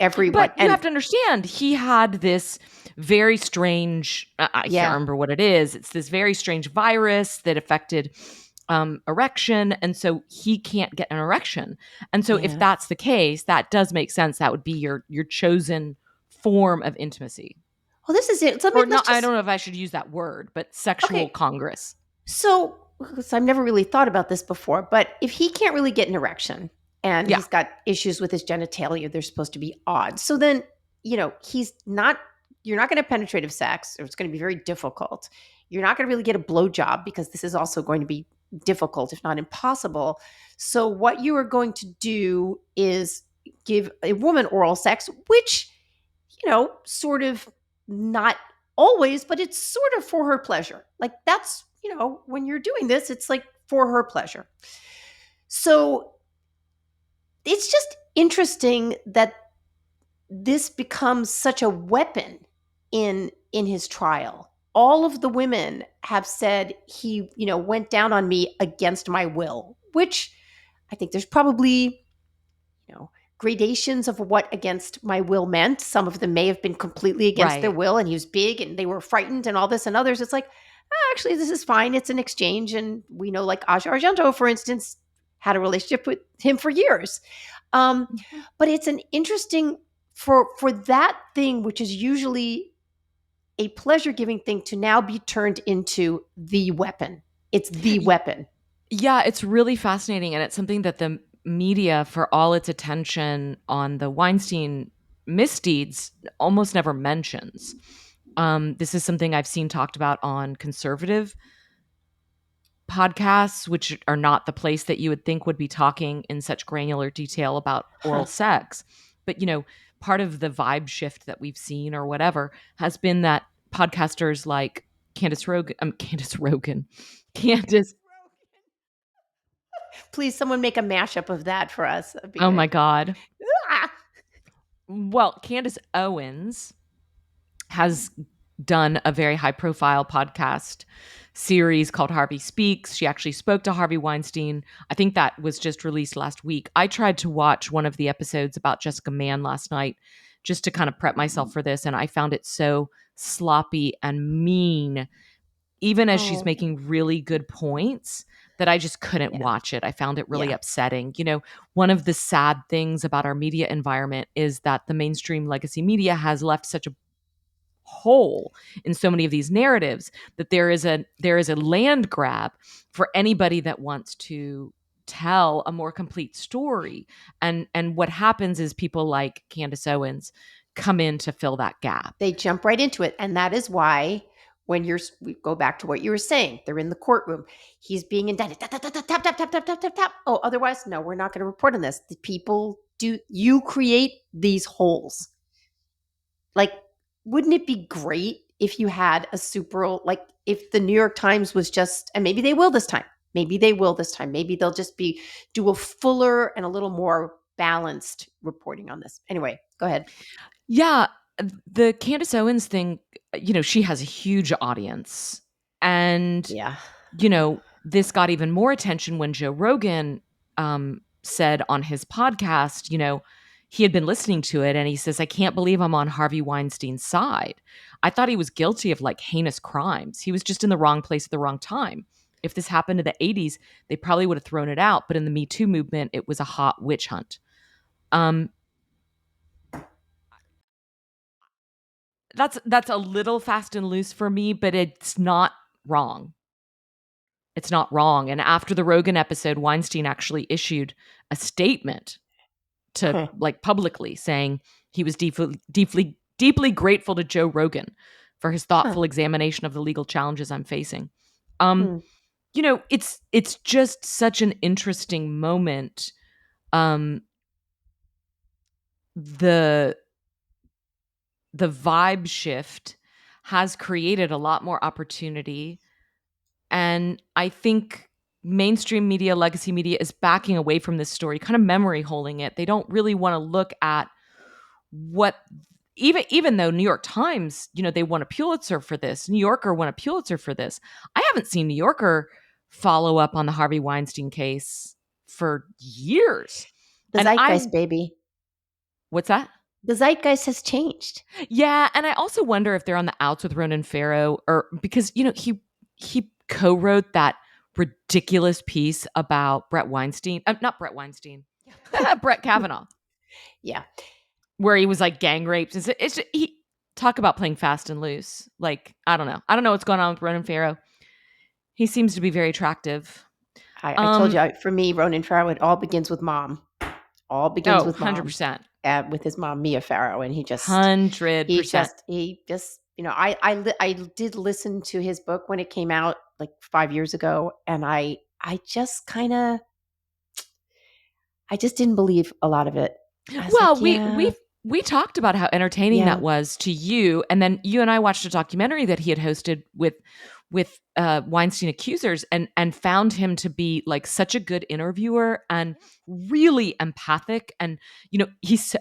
Everyone. But you And have to understand, he had this very strange, I can't yeah, remember what it is. It's this very strange virus that affected erection. And so he can't get an erection. And so if yeah. that's the case, that does make sense. That would be your chosen form of intimacy. Well, this is it. So Or let's not, I just, don't know if I should use that word, but sexual okay. congress. So I've never really thought about this before, but if he can't really get an erection and Yeah. he's got issues with his genitalia, they're supposed to be odd. So then, he's not, you're not going to have penetrative sex, or it's going to be very difficult. You're not going to really get a blowjob because this is also going to be difficult, if not impossible. So what you are going to do is give a woman oral sex, which, sort of not always, but it's sort of for her pleasure. Like that's, when you're doing this, it's like for her pleasure. So it's just interesting that this becomes such a weapon in his trial. All of the women have said he, went down on me against my will, which I think there's probably, gradations of what against my will meant. Some of them may have been completely against their Right. will, and he was big and they were frightened and all this, and others it's like, actually this is fine, it's an exchange. And we know, like Aja Argento, for instance, had a relationship with him for years. um, Mhm. but it's an interesting, for that thing which is usually a pleasure giving thing to now be turned into the weapon. It's the weapon. Yeah, it's really fascinating. And it's something that the media, for all its attention on the Weinstein misdeeds, almost never mentions. This is something I've seen talked about on conservative podcasts, which are not the place that you would think would be talking in such granular detail about oral Huh. sex. But, part of the vibe shift that we've seen or whatever has been that podcasters like Candace Rogan, Candace, Please, someone make a mashup of that for us. That'd be oh my good. God. Ah! Well, Candace Owens has done a very high profile podcast series called Harvey Speaks. She actually spoke to Harvey Weinstein. I think that was just released last week. I tried to watch one of the episodes about Jessica Mann last night just to kind of prep myself for this, and I found it so sloppy and mean, even as she's Oh, making really good points, that I just couldn't yeah, watch it. I found it really yeah. upsetting. One of the sad things about our media environment is that the mainstream legacy media has left such a hole in so many of these narratives that there is a land grab for anybody that wants to tell a more complete story. And what happens is people like Candace Owens come in to fill that gap. They jump right into it. And that is why when we go back to what you were saying, they're in the courtroom, he's being indicted, tap, tap, tap, tap, tap, tap, tap, tap, tap, tap. Oh, otherwise, no, we're not going to report on this. The people you create these holes. Like, wouldn't it be great if you had a super, like if the New York Times was just, and maybe they will this time, maybe they'll just do a fuller and a little more balanced reporting on this. Anyway, go ahead. Yeah, the Candace Owens thing, she has a huge audience. And, Yeah. this got even more attention when Joe Rogan said on his podcast, he had been listening to it and he says, I can't believe I'm on Harvey Weinstein's side. I thought he was guilty of like heinous crimes. He was just in the wrong place at the wrong time. If this happened in the 80s, they probably would have thrown it out. But in the Me Too movement, it was a hot witch hunt. Um, that's a little fast and loose for me, but it's not wrong. It's not wrong. And after the Rogan episode, Weinstein actually issued a statement to Huh. like publicly saying he was deeply grateful to Joe Rogan for his Huh. thoughtful examination of the legal challenges I'm facing. Hmm. It's just such an interesting moment. Um, the the vibe shift has created a lot more opportunity. And I think mainstream media, legacy media is backing away from this story, kind of memory holding it. They don't really want to look at what even though New York Times, they won a Pulitzer for this. New Yorker won a Pulitzer for this. I haven't seen New Yorker follow up on the Harvey Weinstein case for years. The And zeitgeist, baby. what's that? The zeitgeist has changed. Yeah, and I also wonder if they're on the outs with Ronan Farrow, or because he co-wrote that ridiculous piece about Brett Weinstein, not Brett Weinstein, Brett Kavanaugh, Yeah. where he was like gang raped. He talk about playing fast and loose. Like I don't know what's going on with Ronan Farrow. He seems to be very attractive. I told you, for me, Ronan Farrow, it all begins with mom. All begins Oh, with mom. 100%. With his mom, Mia Farrow, and he just, 100%. I did listen to his book when it came out like 5 years ago, and I just didn't believe a lot of it. I was like, Well, yeah, we talked about how entertaining yeah. that was to you, and then you and I watched a documentary that he had hosted with Weinstein accusers, and found him to be like such a good interviewer and really empathic, and he's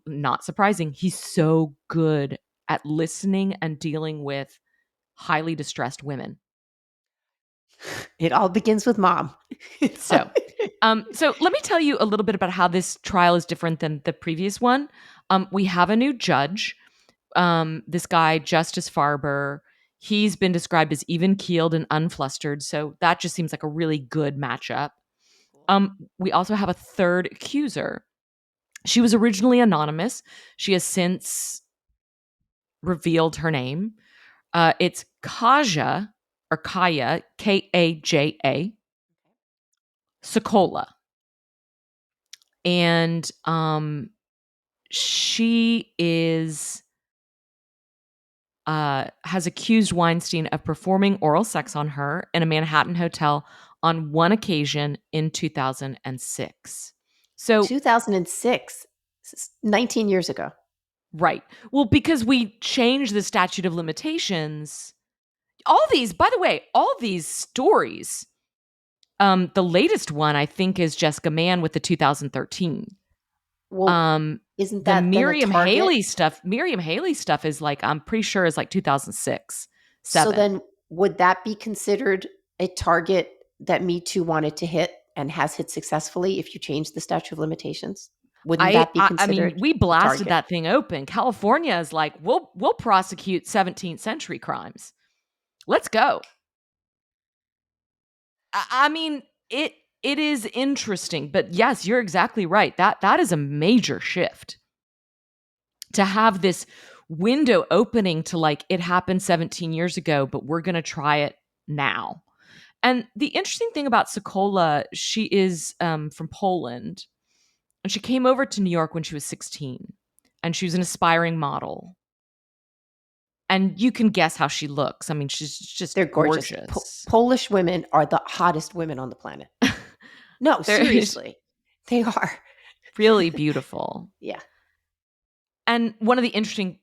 not surprising, he's so good at listening and dealing with highly distressed women. It all begins with mom. So, so let me tell you a little bit about how this trial is different than the previous one. We have a new judge. This guy, Justice Farber, he's been described as even keeled and unflustered. So that just seems like a really good matchup. We also have a third accuser. She was originally anonymous. She has since revealed her name. It's Kaja or Kaya, Kaja Sokola. And she has accused Weinstein of performing oral sex on her in a Manhattan hotel on one occasion in 2006. So, 2006, 19 years ago. right. Well, because we changed the statute of limitations. All these, by the way, all these stories, the latest one I think is Jessica Mann with the 2013. Well, isn't The that then a target? Miriam Haley stuff is like, I'm pretty sure is like 2006, So 7. then would that be considered a target that Me Too wanted to hit and has hit successfully if you change the statute of limitations? Wouldn't that be I mean, considered we a blasted target? that thing open. California is like, we'll prosecute 17th century crimes. Let's go. I mean, it is interesting, but yes, you're exactly right. That is a major shift to have this window opening to like it happened 17 years ago, but we're going to try it now. And the interesting thing about Sokola, she is from Poland, and she came over to New York when she was 16, and she was an aspiring model. And you can guess how she looks. I mean, she's just They're gorgeous. gorgeous. Polish women are the hottest women on the planet. No, They're seriously. They are. really beautiful. Yeah. And one of the interesting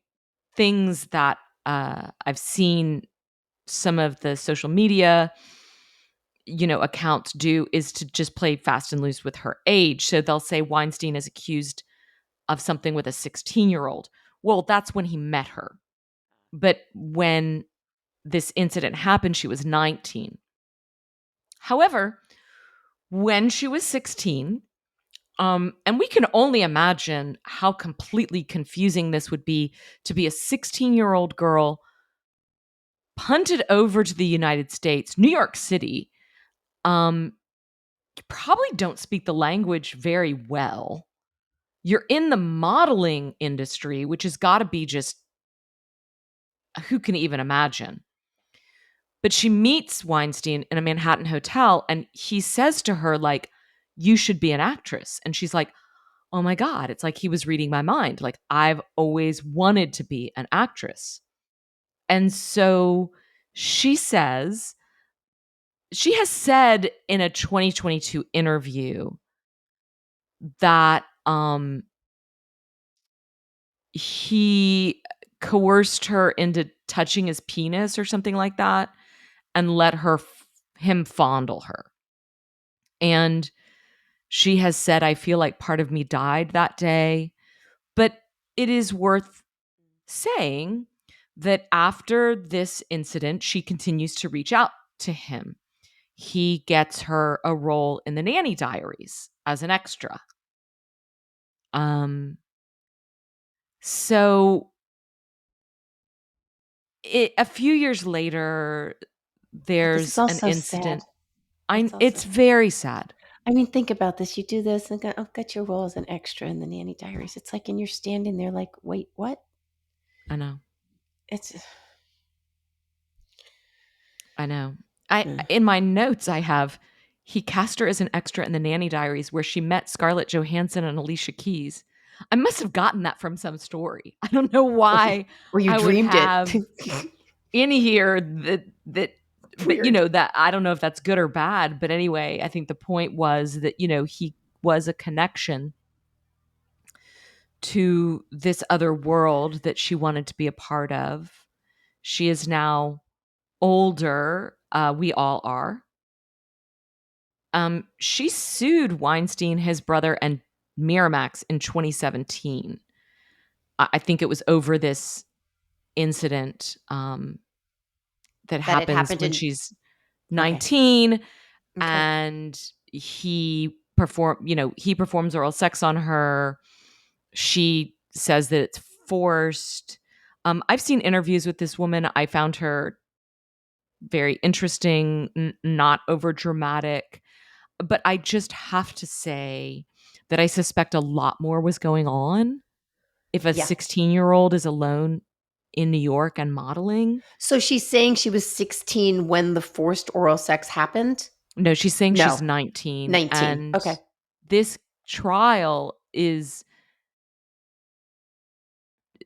things that I've seen some of the social media, accounts do is to just play fast and loose with her age. So they'll say Weinstein is accused of something with a 16-year-old. Well, that's when he met her. But when this incident happened, she was 19. However, when she was 16, and we can only imagine how completely confusing this would be to be a 16-year-old girl punted over to the United States, New York City. You probably don't speak the language very well. You're in the modeling industry, which has got to be just, who can even imagine? But she meets Weinstein in a Manhattan hotel, and he says to her, like, you should be an actress. And she's like, oh my God, it's like he was reading my mind. Like, I've always wanted to be an actress. And so she says, she has said in a 2022 interview that he coerced her into touching his penis or something like that and let him fondle her. And she has said, I feel like part of me died that day. But it is worth saying that after this incident, she continues to reach out to him. He gets her a role in the Nanny Diaries as an extra. So a few years later, God, this is there's all an so sad. incident. It's all so It's sad. very sad. I mean, think about this. You do this and go, oh, got your role as an extra in the Nanny Diaries. It's like, and you're standing there like, wait, what? I know. It's I know. uh, In my notes I have, he cast her as an extra in the Nanny Diaries where she met Scarlett Johansson and Alicia Keys. I must have gotten that from some story. I don't know why or you I would dreamed it. have in here that but Weird. that I don't know if that's good or bad, but anyway, I think the point was that he was a connection to this other world that she wanted to be a part of. She is now older. We all are. She sued Weinstein, his brother, and Miramax in 2017. I think it was over this incident that That it happens happened when in. she's Okay. 19, Okay. and he performs oral sex on her. She says that it's forced. I've seen interviews with this woman. I found her very interesting, not over dramatic. But I just have to say that I suspect a lot more was going on if a Yeah. 16-year-old is alone in New York and modeling. So she's saying she was 16 when the forced oral sex happened? No, she's saying she's No, 19, 19. and Okay. this trial is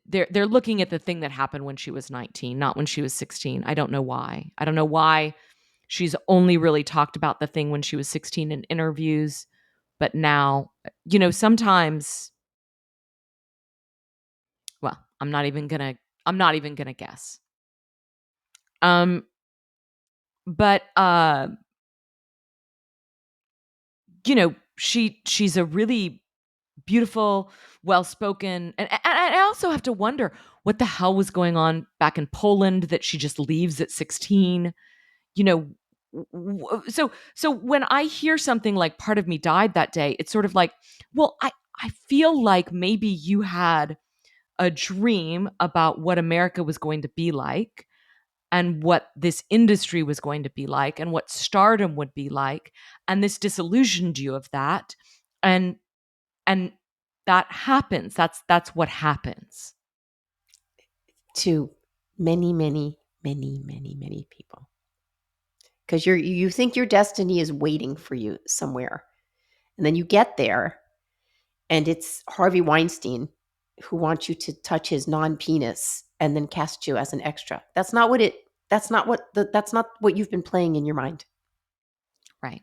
they're looking at the thing that happened when she was 19, not when she was 16. I don't know why. I don't know why she's only really talked about the thing when she was 16 in interviews, but now, sometimes, well, I'm not even gonna guess. Um, but she's a really beautiful, well-spoken, and I also have to wonder what the hell was going on back in Poland that she just leaves at 16. You know, so when I hear something like part of me died that day, it's sort of like, well, I feel like maybe you had a dream about what America was going to be like and what this industry was going to be like and what stardom would be like, and this disillusioned you of that, and and that happens. That's what happens. To many, many, many, many, many people. Because you think your destiny is waiting for you somewhere. And then you get there and it's Harvey Weinstein who wants you to touch his non-penis and then cast you as an extra. That's not what you've been playing in your mind. Right.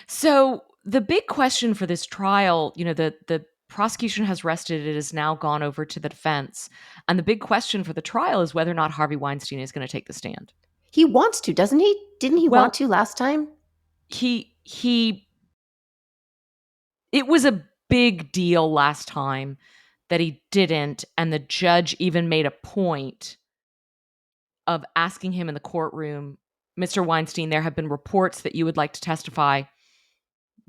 So the big question for this trial, the prosecution has rested. It has now gone over to the defense. And the big question for the trial is whether or not Harvey Weinstein is going to take the stand. He wants to, doesn't he? Didn't he want Well, to last time? he it was a big deal last time that he didn't, and the judge even made a point of asking him in the courtroom, Mr. Weinstein, there have been reports that you would like to testify.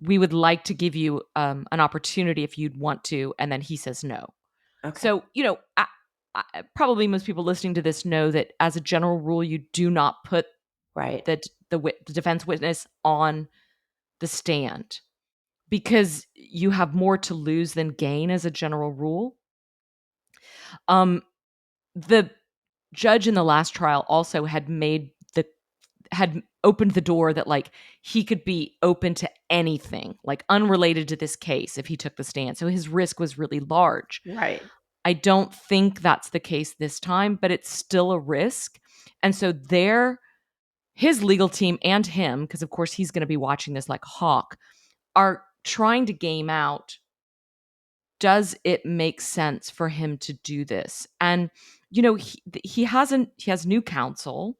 We would like to give you an opportunity if you'd want to. And then he says no. Okay. So, probably most people listening to this know that as a general rule, you do not put right. the defense witness on the stand because you have more to lose than gain as a general rule. The judge in the last trial also had opened the door that like he could be open to anything like unrelated to this case if he took the stand. So his risk was really large. Right. I don't think that's the case this time, but it's still a risk. And so his legal team and him, because of course he's going to be watching this like a hawk, are trying to game out, does it make sense for him to do this? And he has new counsel,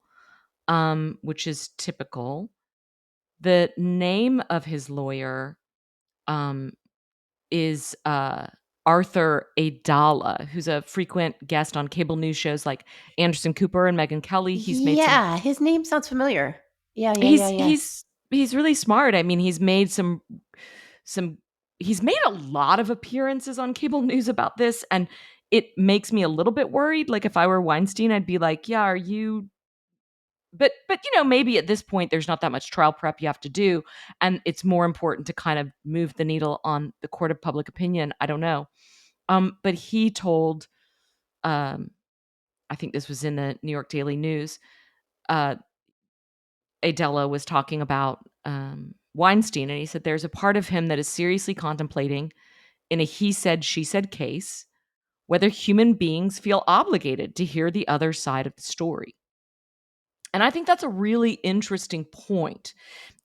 which is typical. The name of his lawyer is Arthur Adala, who's a frequent guest on cable news shows like Anderson Cooper and Megyn Kelly. His name sounds familiar. Yeah. He's really smart. I mean, he's made he's made a lot of appearances on cable news about this, and it makes me a little bit worried. Like if I were Weinstein, I'd be like, yeah, are you but maybe at this point there's not that much trial prep you have to do, and it's more important to kind of move the needle on the court of public opinion. I don't know. But he told I think this was in the New York Daily News, Adela was talking about Weinstein, and he said there's a part of him that is seriously contemplating in a he said, she said case whether human beings feel obligated to hear the other side of the story. And I think that's a really interesting point.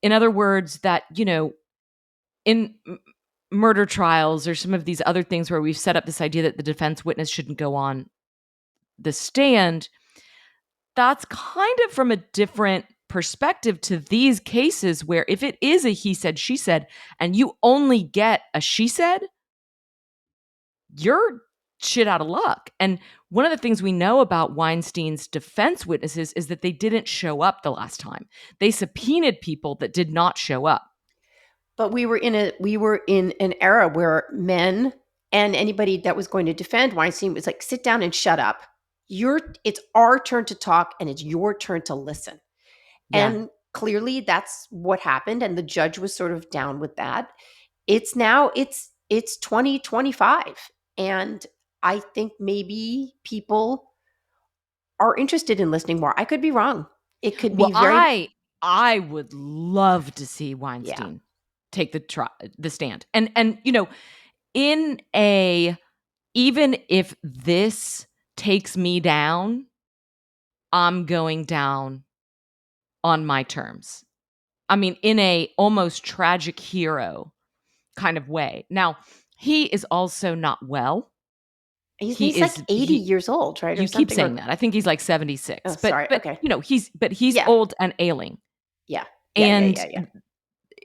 In other words, that, in murder trials or some of these other things where we've set up this idea that the defense witness shouldn't go on the stand, that's kind of from a different perspective to these cases where if it is a he said, she said, and you only get a she said, you're shit out of luck. And one of the things we know about Weinstein's defense witnesses is that they didn't show up the last time. They subpoenaed people that did not show up. But we were in an era where men and anybody that was going to defend Weinstein was like, sit down and shut up. It's our turn to talk and it's your turn to listen. Yeah. And clearly that's what happened. And the judge was sort of down with that. It's 2025. And I think maybe people are interested in listening more. I could be wrong. It could be I would love to see Weinstein take the stand. And even if this takes me down, I'm going down on my terms. I mean, in a almost tragic hero kind of way. Now, he is also not well. He's like 80 years old, right? You keep saying that. I think he's like 76. Oh, sorry. Okay. He's old and ailing. Yeah. And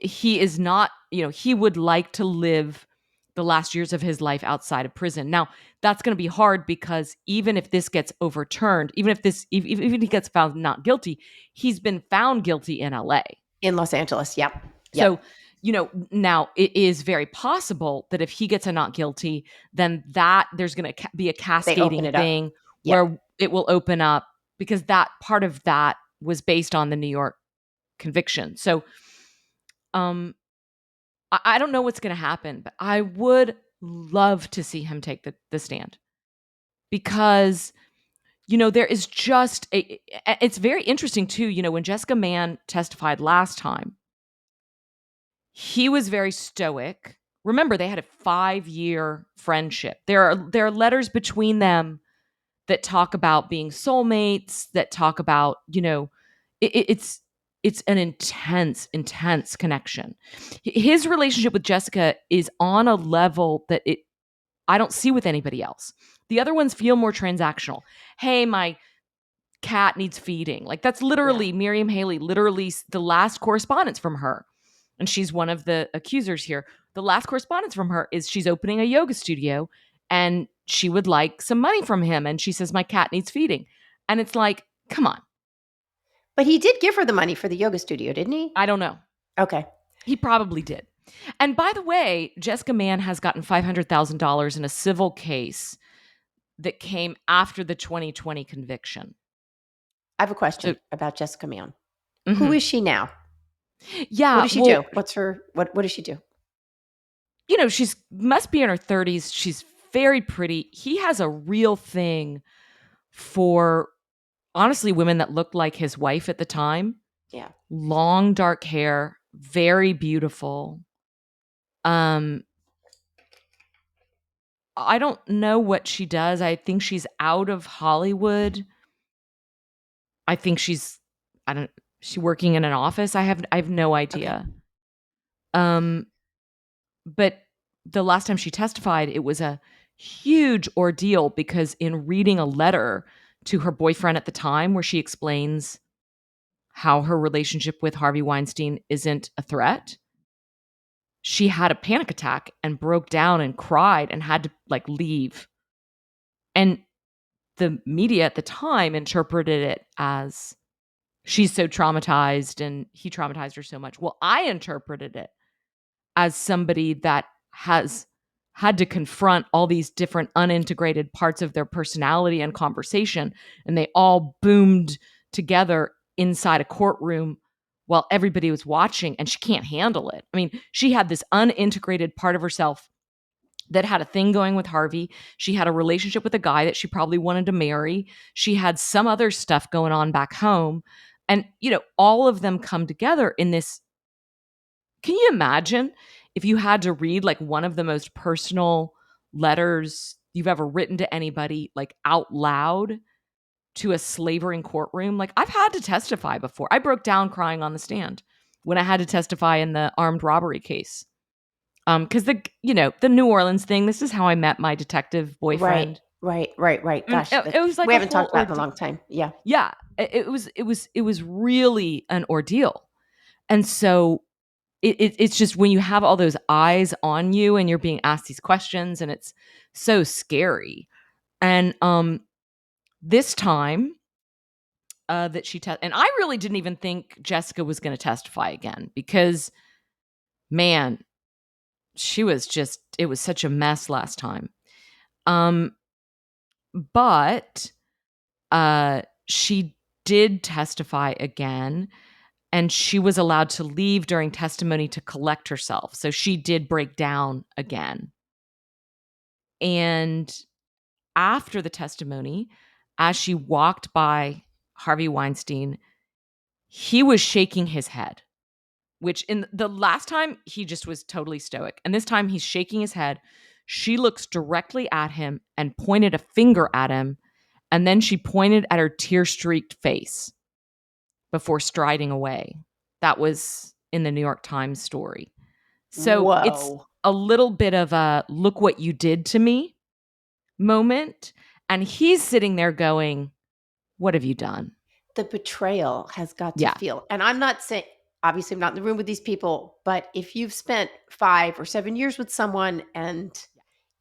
he is not, he would like to live the last years of his life outside of prison. Now, that's going to be hard because even if this gets overturned, even if he gets found not guilty, he's been found guilty in LA. In Los Angeles, yeah. So, now it is very possible that if he gets a not guilty, then there's going to be a cascading thing where it will open up because that part of that was based on the New York conviction. So, I don't know what's going to happen, but I would love to see him take the stand because, there is just it's very interesting too. When Jessica Mann testified last time, he was very stoic. Remember, they had a 5-year friendship. There are letters between them that talk about being soulmates, that talk about, it's an intense connection. His relationship with Jessica is on a level that I don't see with anybody else. The other ones feel more transactional. Hey, my cat needs feeding. Like that's Yeah. literally Miriam Haley, literally the last correspondence from her. And she's one of the accusers here. The last correspondence from her is she's opening a yoga studio and she would like some money from him. And she says, my cat needs feeding. And it's like, come on. But he did give her the money for the yoga studio, didn't he? I don't know. Okay. He probably did. And by the way, Jessica Mann has gotten $500,000 in a civil case that came after the 2020 conviction. I have a So, question about Jessica Mann. Who mhm. is she now? What Yeah, does she well, do? What's her what does she do? she's must be in her 30s. She's very pretty. He has a real thing for honestly women that looked like his wife at the time. Yeah. Long dark hair, very beautiful. Um I don't know what she does. I think she's out of Hollywood. I think I don't she working in an office. I have no Okay. idea. Um but the last time she testified, it was a huge ordeal because in reading a letter to her boyfriend at the time where she explains how her relationship with Harvey Weinstein isn't a threat, she had a panic attack and broke down and cried and had to like leave. And the media at the time interpreted it as she's so traumatized and he traumatized her so much. Well, I interpreted it as somebody that has had to confront all these different unintegrated parts of their personality and conversation, and they all boomed together inside a courtroom while everybody was watching, and she can't handle it. I mean, she had this unintegrated part of herself that had a thing going with Harvey. She had a relationship with a guy that she probably wanted to marry. She had some other stuff going on back home. And, all of them come together in this. Can you imagine if you had to read like one of the most personal letters you've ever written to anybody, like out loud to a slavering courtroom? Like I've had to testify before. I broke down crying on the stand when I had to testify in the armed robbery case. Because the New Orleans thing, this is how I met my detective Right. boyfriend. Right. Gosh, It was like we a haven't whole talked about it in a ordeal. long time. Yeah. Yeah, it was really an ordeal. And so it's just when you have all those eyes on you and you're being asked these questions and it's so scary. And this time that and I really didn't even think Jessica was going to testify again because man, it was such a mess last time. Um but she did testify again and she was allowed to leave during testimony to collect herself. So she did break down again. And after the testimony, as she walked by Harvey Weinstein, he was shaking his head, which in the last time he just was totally stoic. And this time he's shaking his head. She looks directly at him and pointed a finger at him. And then she pointed at her tear streaked face before striding away. That was in the New York Times story. So it's Whoa. a little bit of a look what you did to me moment. And he's sitting there going, what have you done? The betrayal has got to Yeah. feel. And I'm not saying obviously I'm not in the room with these people, but if you've spent 5 or 7 years with someone and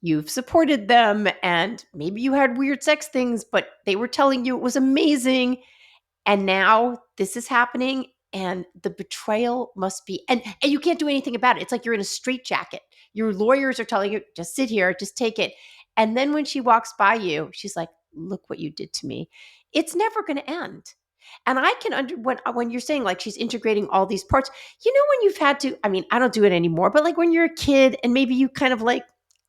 you've supported them and maybe you had weird sex things, but they were telling you it was amazing. And now this is happening and the betrayal must be and you can't do anything about it. It's like you're in a straitjacket. Your lawyers are telling you, just sit here, just take it. And then when she walks by you, she's like, look what you did to me. It's never going to end. And I can under when you're saying like she's integrating all these parts, when you've had to, I mean, I don't do it anymore, but like when you're a kid and maybe you kind of like,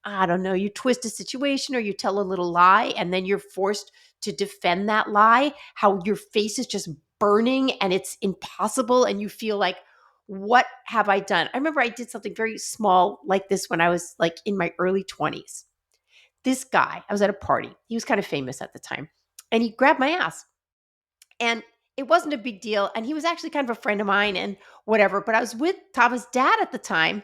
I don't know, you twist a situation or you tell a little lie and then you're forced to defend that lie, how your face is just burning and it's impossible and you feel like, what have I done? I remember I did something very small like this when I was like in my early 20s. This guy, I was at a party. He was kind of famous at the time. And he grabbed my ass. And it wasn't a big deal. And he was actually kind of a friend of mine and whatever. But I was with Tava's dad at the time.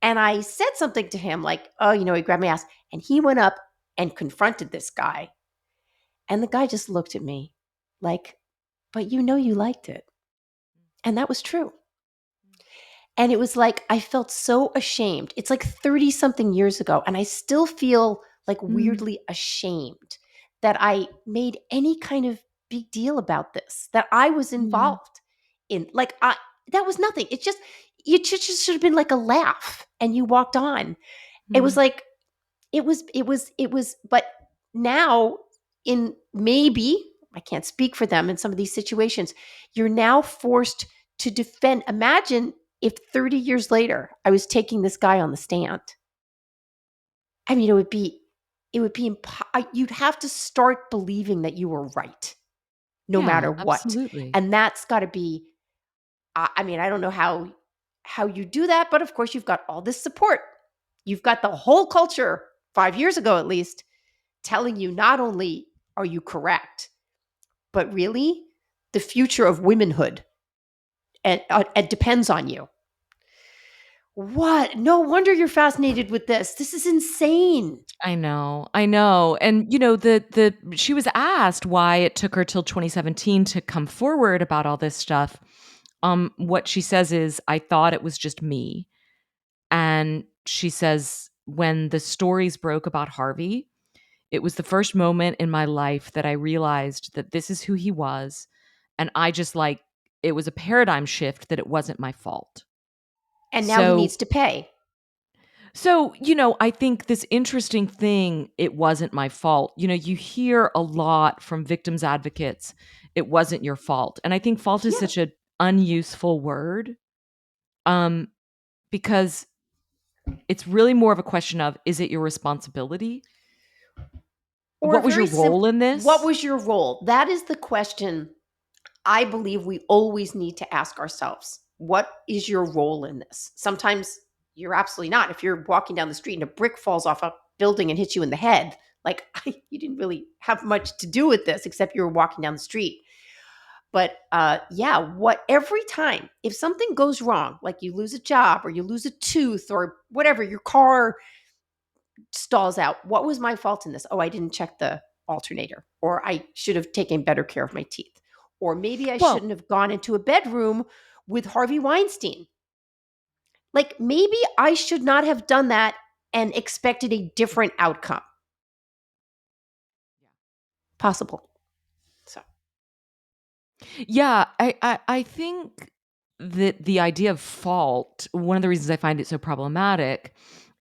And I said something to him like, oh, he grabbed my ass. And he went up and confronted this guy. And the guy just looked at me like, but you liked it. And that was true. And it was like, I felt so ashamed. It's like 30 something years ago. And I still feel like Mm, weirdly ashamed that I made any kind of big deal about this, that I was yeah. involved in. That was nothing. It just should have been like a laugh and you walked on. It was Mm. like, but now in maybe, I can't speak for them in some of these situations, you're now forced to defend. Imagine if 30 years later I was taking this guy on the stand. I mean, you'd have to start believing that you were right, no Yeah, matter what. absolutely. And that's got to be, I mean, I don't know how you do that, but of course you've got all this support. You've got the whole culture 5 years ago, at least, telling you not only are you correct, but really the future of womanhood and depends on you. What? No wonder you're fascinated with this. This is insane. I know. I know. And the she was asked why it took her till 2017 to come forward about all this stuff. What she says is, I thought it was just me. And she says, when the stories broke about Harvey, it was the first moment in my life that I realized that this is who he was. And I just like, it was a paradigm shift that it wasn't my fault. And now he So, needs to pay. I think this interesting thing, it wasn't my fault. You hear a lot from victims advocates, it wasn't your fault. And I think fault is Yeah. such an unuseful word, um, because it's really more of a question of, is it your responsibility? Or What was your very role simple, in what this? was your role? That is the question I believe we always need to ask ourselves. What is your role in this? Sometimes you're absolutely not. If you're walking down the street and a brick falls off a building and hits you in the head, like you didn't really have much to do with this except you were walking down the street. But yeah, what every time if something goes wrong, like you lose a job or you lose a tooth or whatever, your car stalls out. What was my fault in this? Oh, I didn't check the alternator, or I should have taken better care of my teeth, or maybe I Well, shouldn't have gone into a bedroom with Harvey Weinstein. Like maybe I should not have done that and expected a different outcome. Possible. So, yeah, I think that the idea of fault, one of the reasons I find it so problematic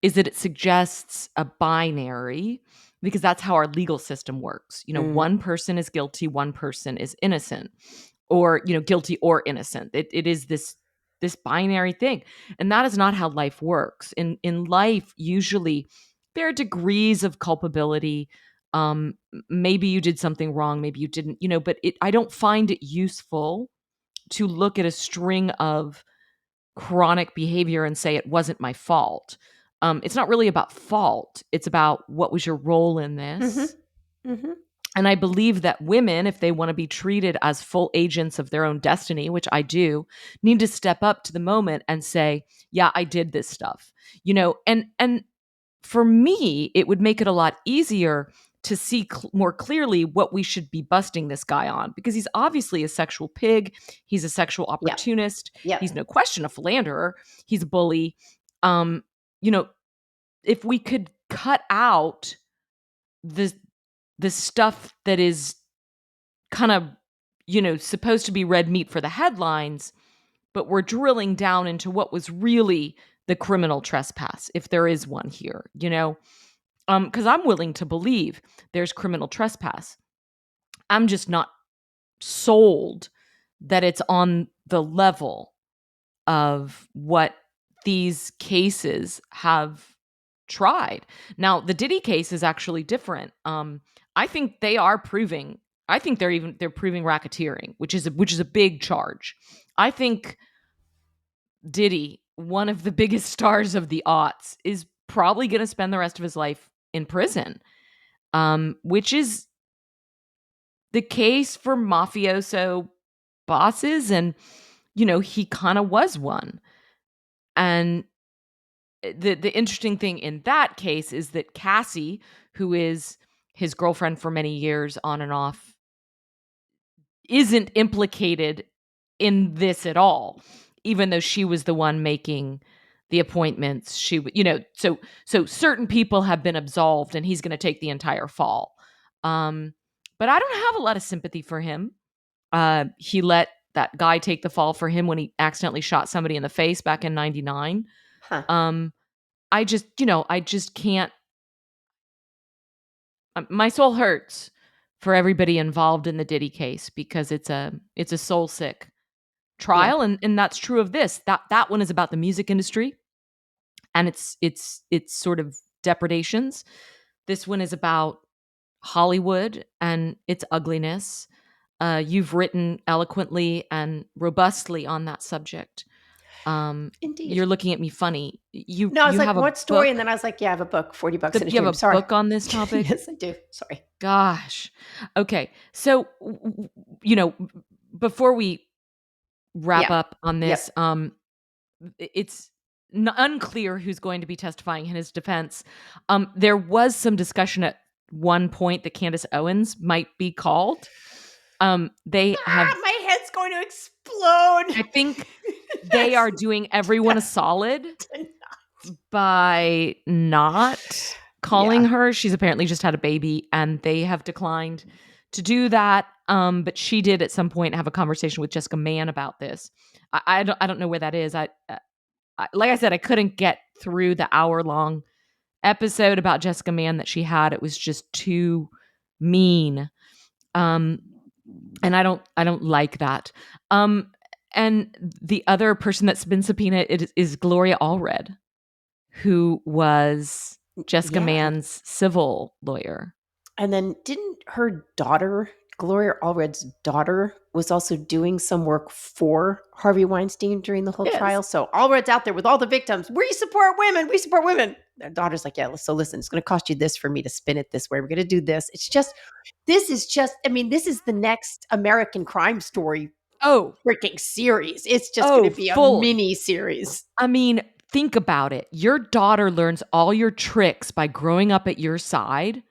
is that it suggests a binary, because that's how our legal system works. mm. One person is guilty, one person is innocent, or guilty or innocent. It is this binary thing, and that is not how life works. In life, usually there are degrees of culpability. Maybe you did something wrong, maybe you didn't, but I don't find it useful to look at a string of chronic behavior and say it wasn't my fault. It's not really about fault, it's about what was your role in Hmm. this. Hmm. And I believe that women, if they want to be treated as full agents of their own destiny, which I do, need to step up to the moment and say, yeah, I did this stuff. And for me, it would make it a lot easier to see more clearly what we should be busting this guy on, because he's obviously a sexual pig. He's a sexual Yeah. opportunist. Yeah. He's no question a philanderer. He's a bully. Um, you know, if we could cut out the the stuff that is kind of, supposed to be red meat for the headlines, but we're drilling down into what was really the criminal trespass, if there is one here, because I'm willing to believe there's criminal trespass. I'm just not sold that it's on the level of what these cases have tried. Now, the Diddy case is actually different. I think they are proving. I think they're proving racketeering, which is a big charge. I think Diddy, one of the biggest stars of the aughts, is probably going to spend the rest of his life in prison, which is the case for mafioso bosses. And, he kind of was one. And the interesting thing in that case is that Cassie, who is his girlfriend for many years on and off, isn't implicated in this at all, even though she was the one making the appointments. So certain people have been absolved, and he's going to take the entire fall. But I don't have a lot of sympathy for him. He let that guy take the fall for him when he accidentally shot somebody in the face back in '99. Huh. I just can't. My soul hurts for everybody involved in the Diddy case because it's a soul sick Yeah. trial, and that's true of this. That one is about the music industry and it's sort of depredations. This one is about Hollywood and its ugliness. You've written eloquently and robustly on that subject. Indeed. You're looking at me funny. No, I was You like, have a what story? And book. then I was like, yeah, I have a book, $40 in a You dream. have a Sorry. book on this topic. Yes, I do. Sorry. Gosh. Okay. So, you know, before we wrap Yeah. up on Yep. this, it's unclear who's going to be testifying in his defense. There was some discussion at one point that Candace Owens might be called. They have, My head's going to explode. I think they are doing everyone a solid by not calling Yeah. her. She's apparently just had a baby and they have declined to do that. But she did at some point have a conversation with Jessica Mann about this. I don't know where that is. Like I said, I couldn't get through the hour-long episode about Jessica Mann that she had. It was just too mean. And I don't like that. And the other person that's been subpoenaed is Gloria Allred, who was Jessica Yeah. Mann's civil lawyer. And then didn't her daughter, Gloria Allred's daughter, was also doing some work for Harvey Weinstein during the whole Yes. trial? So Allred's out there with all the victims. We support women. We support women. Their daughter's like, yeah, so listen, it's going to cost you this for me to spin it this way. We're going to do this. This is the next American Crime Story Oh, freaking series. It's just going to be a fully. mini series. I mean, think about it. Your daughter learns all your tricks by growing up at your side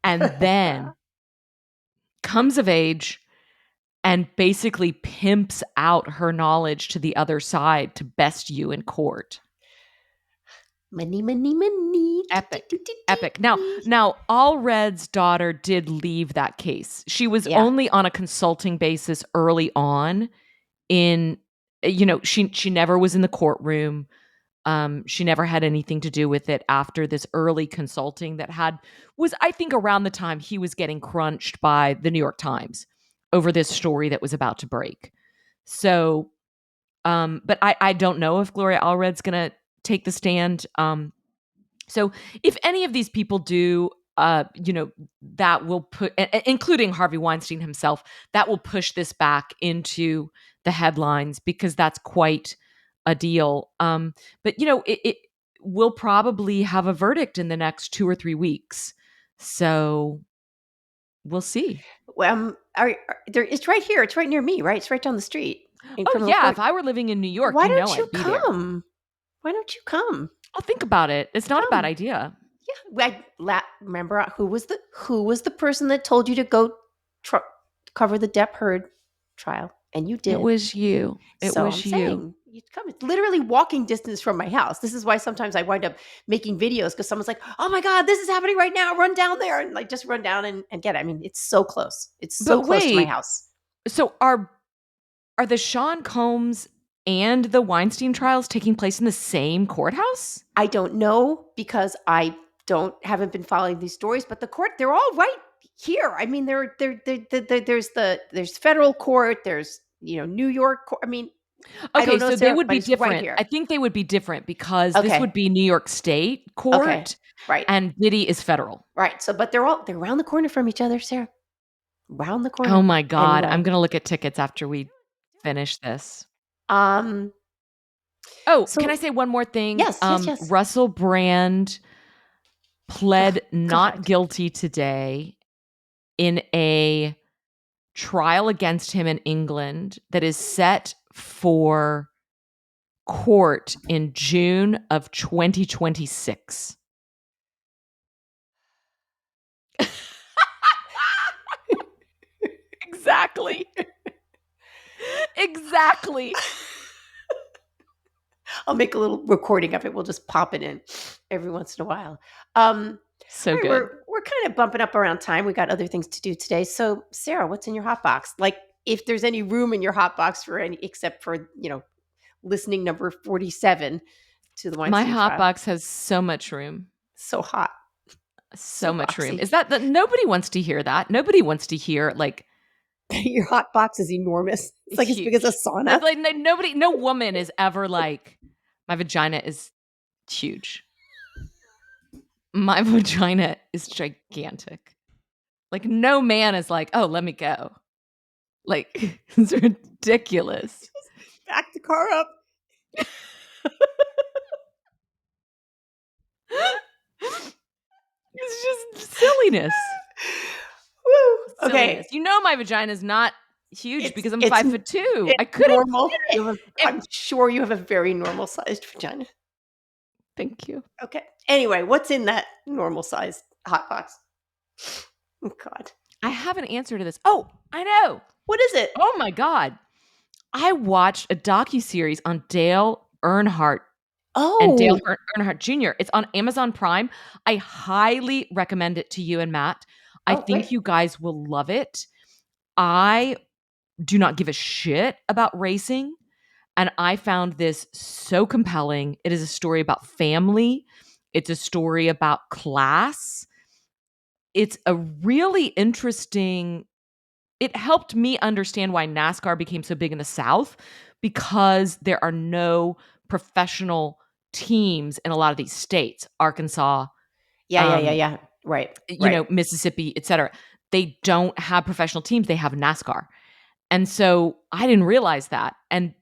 and then comes of age and basically pimps out her knowledge to the other side to best you in court. Money, money, money. Epic. Now, Allred's daughter did leave that case. She was Yeah. only on a consulting basis early on she never was in the courtroom. She never had anything to do with it after this early consulting was, I think, around the time he was getting crunched by the New York Times over this story that was about to break. So, but I don't know if Gloria Allred's going to take the stand. So if any of these people do, that will put, including Harvey Weinstein himself, that will push this back into the headlines because that's quite a deal. But it will probably have a verdict in the next 2 or 3 weeks. So we'll see. It's right here. It's right near me, right? It's right down the street. Oh yeah, if I were living in New York, why don't you I'd be there. come? Why don't you come? I'll think about it. It's not a bad idea. Yeah, remember who was the person that told you to go cover the Depp Heard trial, and you did. It was you. Saying, you come. It's literally walking distance from my house. This is why sometimes I wind up making videos because someone's like, "Oh my god, this is happening right now! Run down there!" and like just run down and get it. I mean, it's so close. It's so close to my house. So are the Sean Combs and the Weinstein trials taking place in the same courthouse? I don't know because I haven't been following these stories, but the court, they're all right here. I mean, there's federal court, there's New York court. I mean, I don't know, so Sarah, they would but be it's right different. here. I think they would be different because this Okay. would be New York State court, Okay. Right? and Diddy is federal. Right. So, but they're around the corner from each other, Sarah. Round the corner. Oh my god, Anyway. I'm gonna look at tickets after we finish this. So, can I say one more thing? Yes. Russell Brand pled not God. guilty today in a trial against him in England that is set for court in June of 2026? Exactly. Exactly. I'll make a little recording of it. We'll just pop it in every once in a while. All So right, good. we're kind of bumping up around time. We got other things to do today. So, Sarah, what's in your hot box? Like, if there's any room in your hot box for any, except for listening number 47 to the My Weinstein hot trial. box has so much room. So hot, So so much room. boxy. Is that nobody wants to hear that? Nobody wants to hear like Your hot box is enormous. It's like as big as a huge. sauna. Like nobody, no woman is ever like, my vagina is huge. My vagina is gigantic. Like no man is like, oh, let me go. Like it's ridiculous. Back the car up. It's just silliness. Woo. Okay. Silliness. You know my vagina is not huge because I'm It's 5'2". I it's couldn't normal. fit it. I'm sure you have a very normal sized vagina. Thank you. Okay. Anyway, what's in that normal sized hot box? Oh God. I have an answer to this. Oh, I know. What is it? Oh my God. I watched a docuseries on Dale Earnhardt and Dale Oh, Earnhardt Jr. It's on Amazon Prime. I highly recommend it to you and Matt. I oh, great. think you guys will love it. I do not give a shit about racing. And I found this so compelling. It is a story about family, it's a story about class. It's a really interesting. It helped me understand why NASCAR became so big in the South because there are no professional teams in a lot of these states, Arkansas, um, Yeah. Right. Mississippi, et cetera. They don't have professional teams, they have NASCAR. And so I didn't realize that. And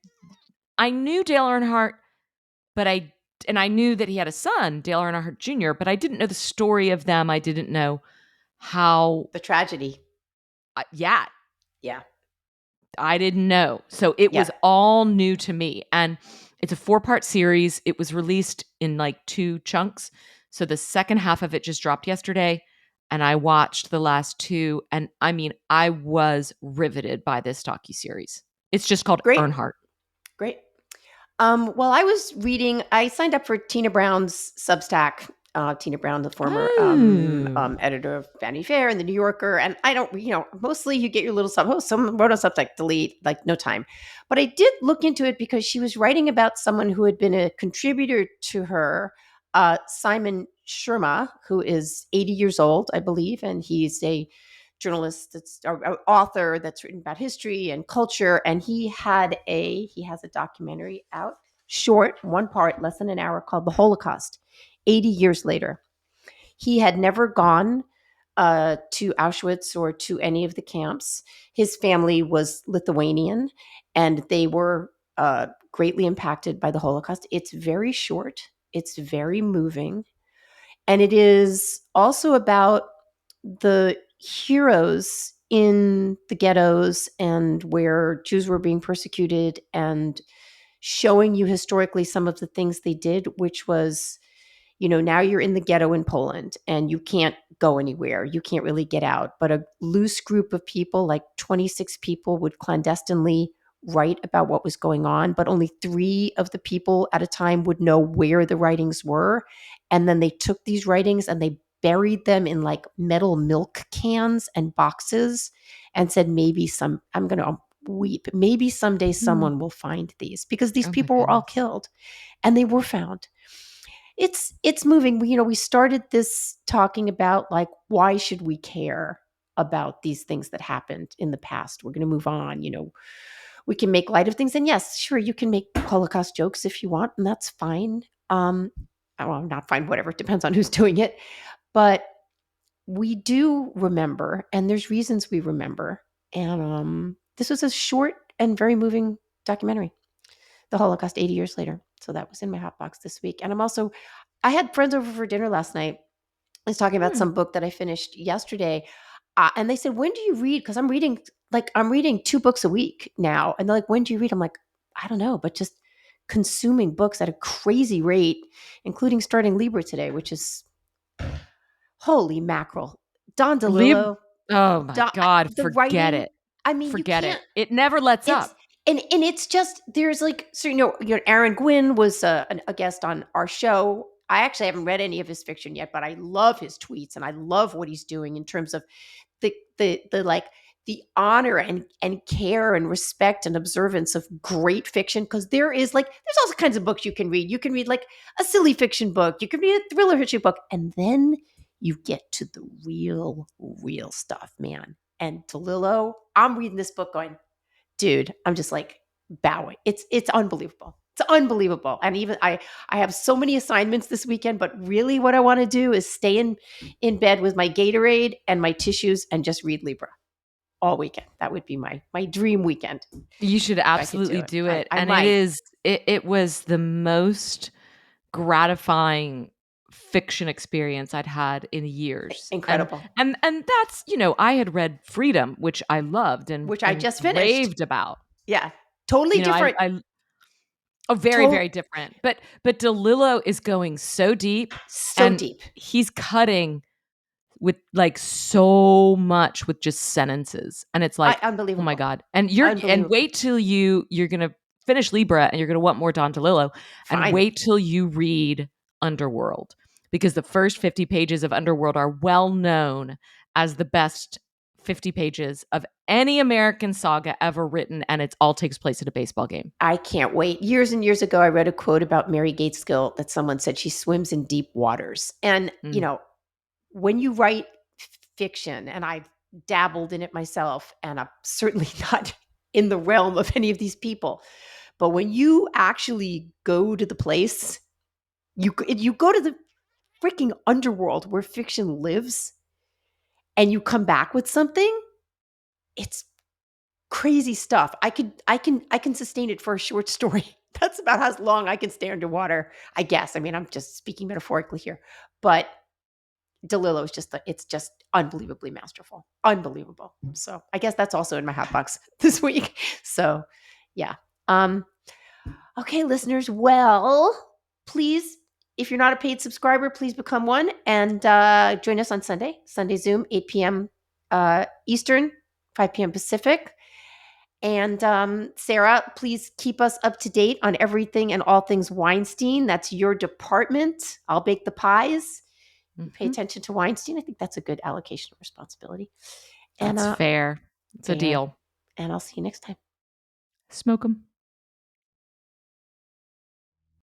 I knew Dale Earnhardt, but I knew that he had a son, Dale Earnhardt Jr., but I didn't know the story of them. I didn't know how, The tragedy. yeah, Yeah. I didn't know. So it Yeah. was all new to me. And it's a 4-part series. It was released in like 2 chunks. So the second half of it just dropped yesterday. And I watched the last 2. And I mean, I was riveted by this docuseries. It's just called Great. Earnhardt. Great. Well, I was reading. I signed up for Tina Brown's Substack. Tina Brown, the former Oh. editor of Vanity Fair and the New Yorker, and I don't, mostly you get your little sub. Oh, someone wrote on Substack, delete, like no time. But I did look into it because she was writing about someone who had been a contributor to her, Simon Sherma, who is 80 years old, I believe, and he's a journalist that's an author that's written about history and culture, and he has a documentary out, short, 1 part, less than an hour, called The Holocaust, 80 years later. He had never gone to Auschwitz or to any of the camps. His family was Lithuanian, and they were greatly impacted by the Holocaust. It's very short, it's very moving, and it is also about the heroes in the ghettos and where Jews were being persecuted, and showing you historically some of the things they did, which was, now you're in the ghetto in Poland and you can't go anywhere. You can't really get out. But a loose group of people, like 26 people, would clandestinely write about what was going on, but only 3 of the people at a time would know where the writings were. And then they took these writings and they buried them in like metal milk cans and boxes and said, I'm going to weep. Maybe someday Hmm. someone will find these, because these Oh my people were all goodness. killed, and they were found. It's moving. We started this talking about, like, why should we care about these things that happened in the past? We're going to move on. We can make light of things, and yes, sure, you can make Holocaust jokes if you want, and that's fine. Well, not fine, whatever. It depends on who's doing it, but we do remember, and there's reasons we remember. And this was a short and very moving documentary, The Holocaust 80 years later. So that was in my hot box this week. And I had friends over for dinner last night. I was talking about Hmm. some book that I finished yesterday. And they said, when do you read? Because I'm reading 2 books a week now. And they're like, when do you read? I'm like, I don't know, but just consuming books at a crazy rate, including starting Libra today, which is holy mackerel. Don Lib DeLillo, Oh my God, the forget writing. it. I mean, you Forget it. can't. It never lets It's up. and it's just there's like so Aaron Gwynn was a guest on our show. I actually haven't read any of his fiction yet, but I love his tweets and I love what he's doing in terms of the like the honor and care and respect and observance of great fiction, because there's all kinds of books you can read. You can read like a silly fiction book, you can read a thriller history book, and then you get to the real stuff, man. And DeLillo, I'm reading this book going, dude, I'm just like bowing. It's unbelievable. It's unbelievable. And even I have so many assignments this weekend, but really what I want to do is stay in bed with my Gatorade and my tissues and just read Libra all weekend. That would be my dream weekend. You should If I could do absolutely it. do it. I And might. it was the most gratifying fiction experience I'd had in years. Incredible. And that's, I had read Freedom, which I loved Which I and just finished. raved about. Yeah. Totally different. I Oh, very, very different. But DeLillo is going so deep, So and deep. he's cutting with like so much with just sentences. And it's like, oh my Unbelievable. God. And Unbelievable. wait till you're gonna finish Libra and you're gonna want more Don DeLillo. And Fine. wait till you read Underworld. Because the first 50 pages of Underworld are well known as the best 50 pages of any American saga ever written, and it all takes place at a baseball game. I can't wait. Years and years ago, I read a quote about Mary Gateskill that someone said she swims in deep waters. And, Mm. when you write fiction, and I've dabbled in it myself, and I'm certainly not in the realm of any of these people, but when you actually go to the place, you go to the freaking underworld where fiction lives, and you come back with something, it's crazy stuff. I can sustain it for a short story. That's about how long I can stay underwater, I guess. I mean, I'm just speaking metaphorically here, but DeLillo is it's just unbelievably masterful. Unbelievable. So I guess that's also in my hot box this week. So yeah. Um, okay, listeners. Well, please, if you're not a paid subscriber, please become one and join us on Sunday Zoom, 8 p.m. Eastern, 5 p.m. Pacific. And Sarah, please keep us up to date on everything and all things Weinstein. That's your department. I'll bake the pies. You pay attention to Weinstein. I think that's a good allocation of responsibility. And That's fair. It's a deal. and I'll see you next time. Smoke 'em.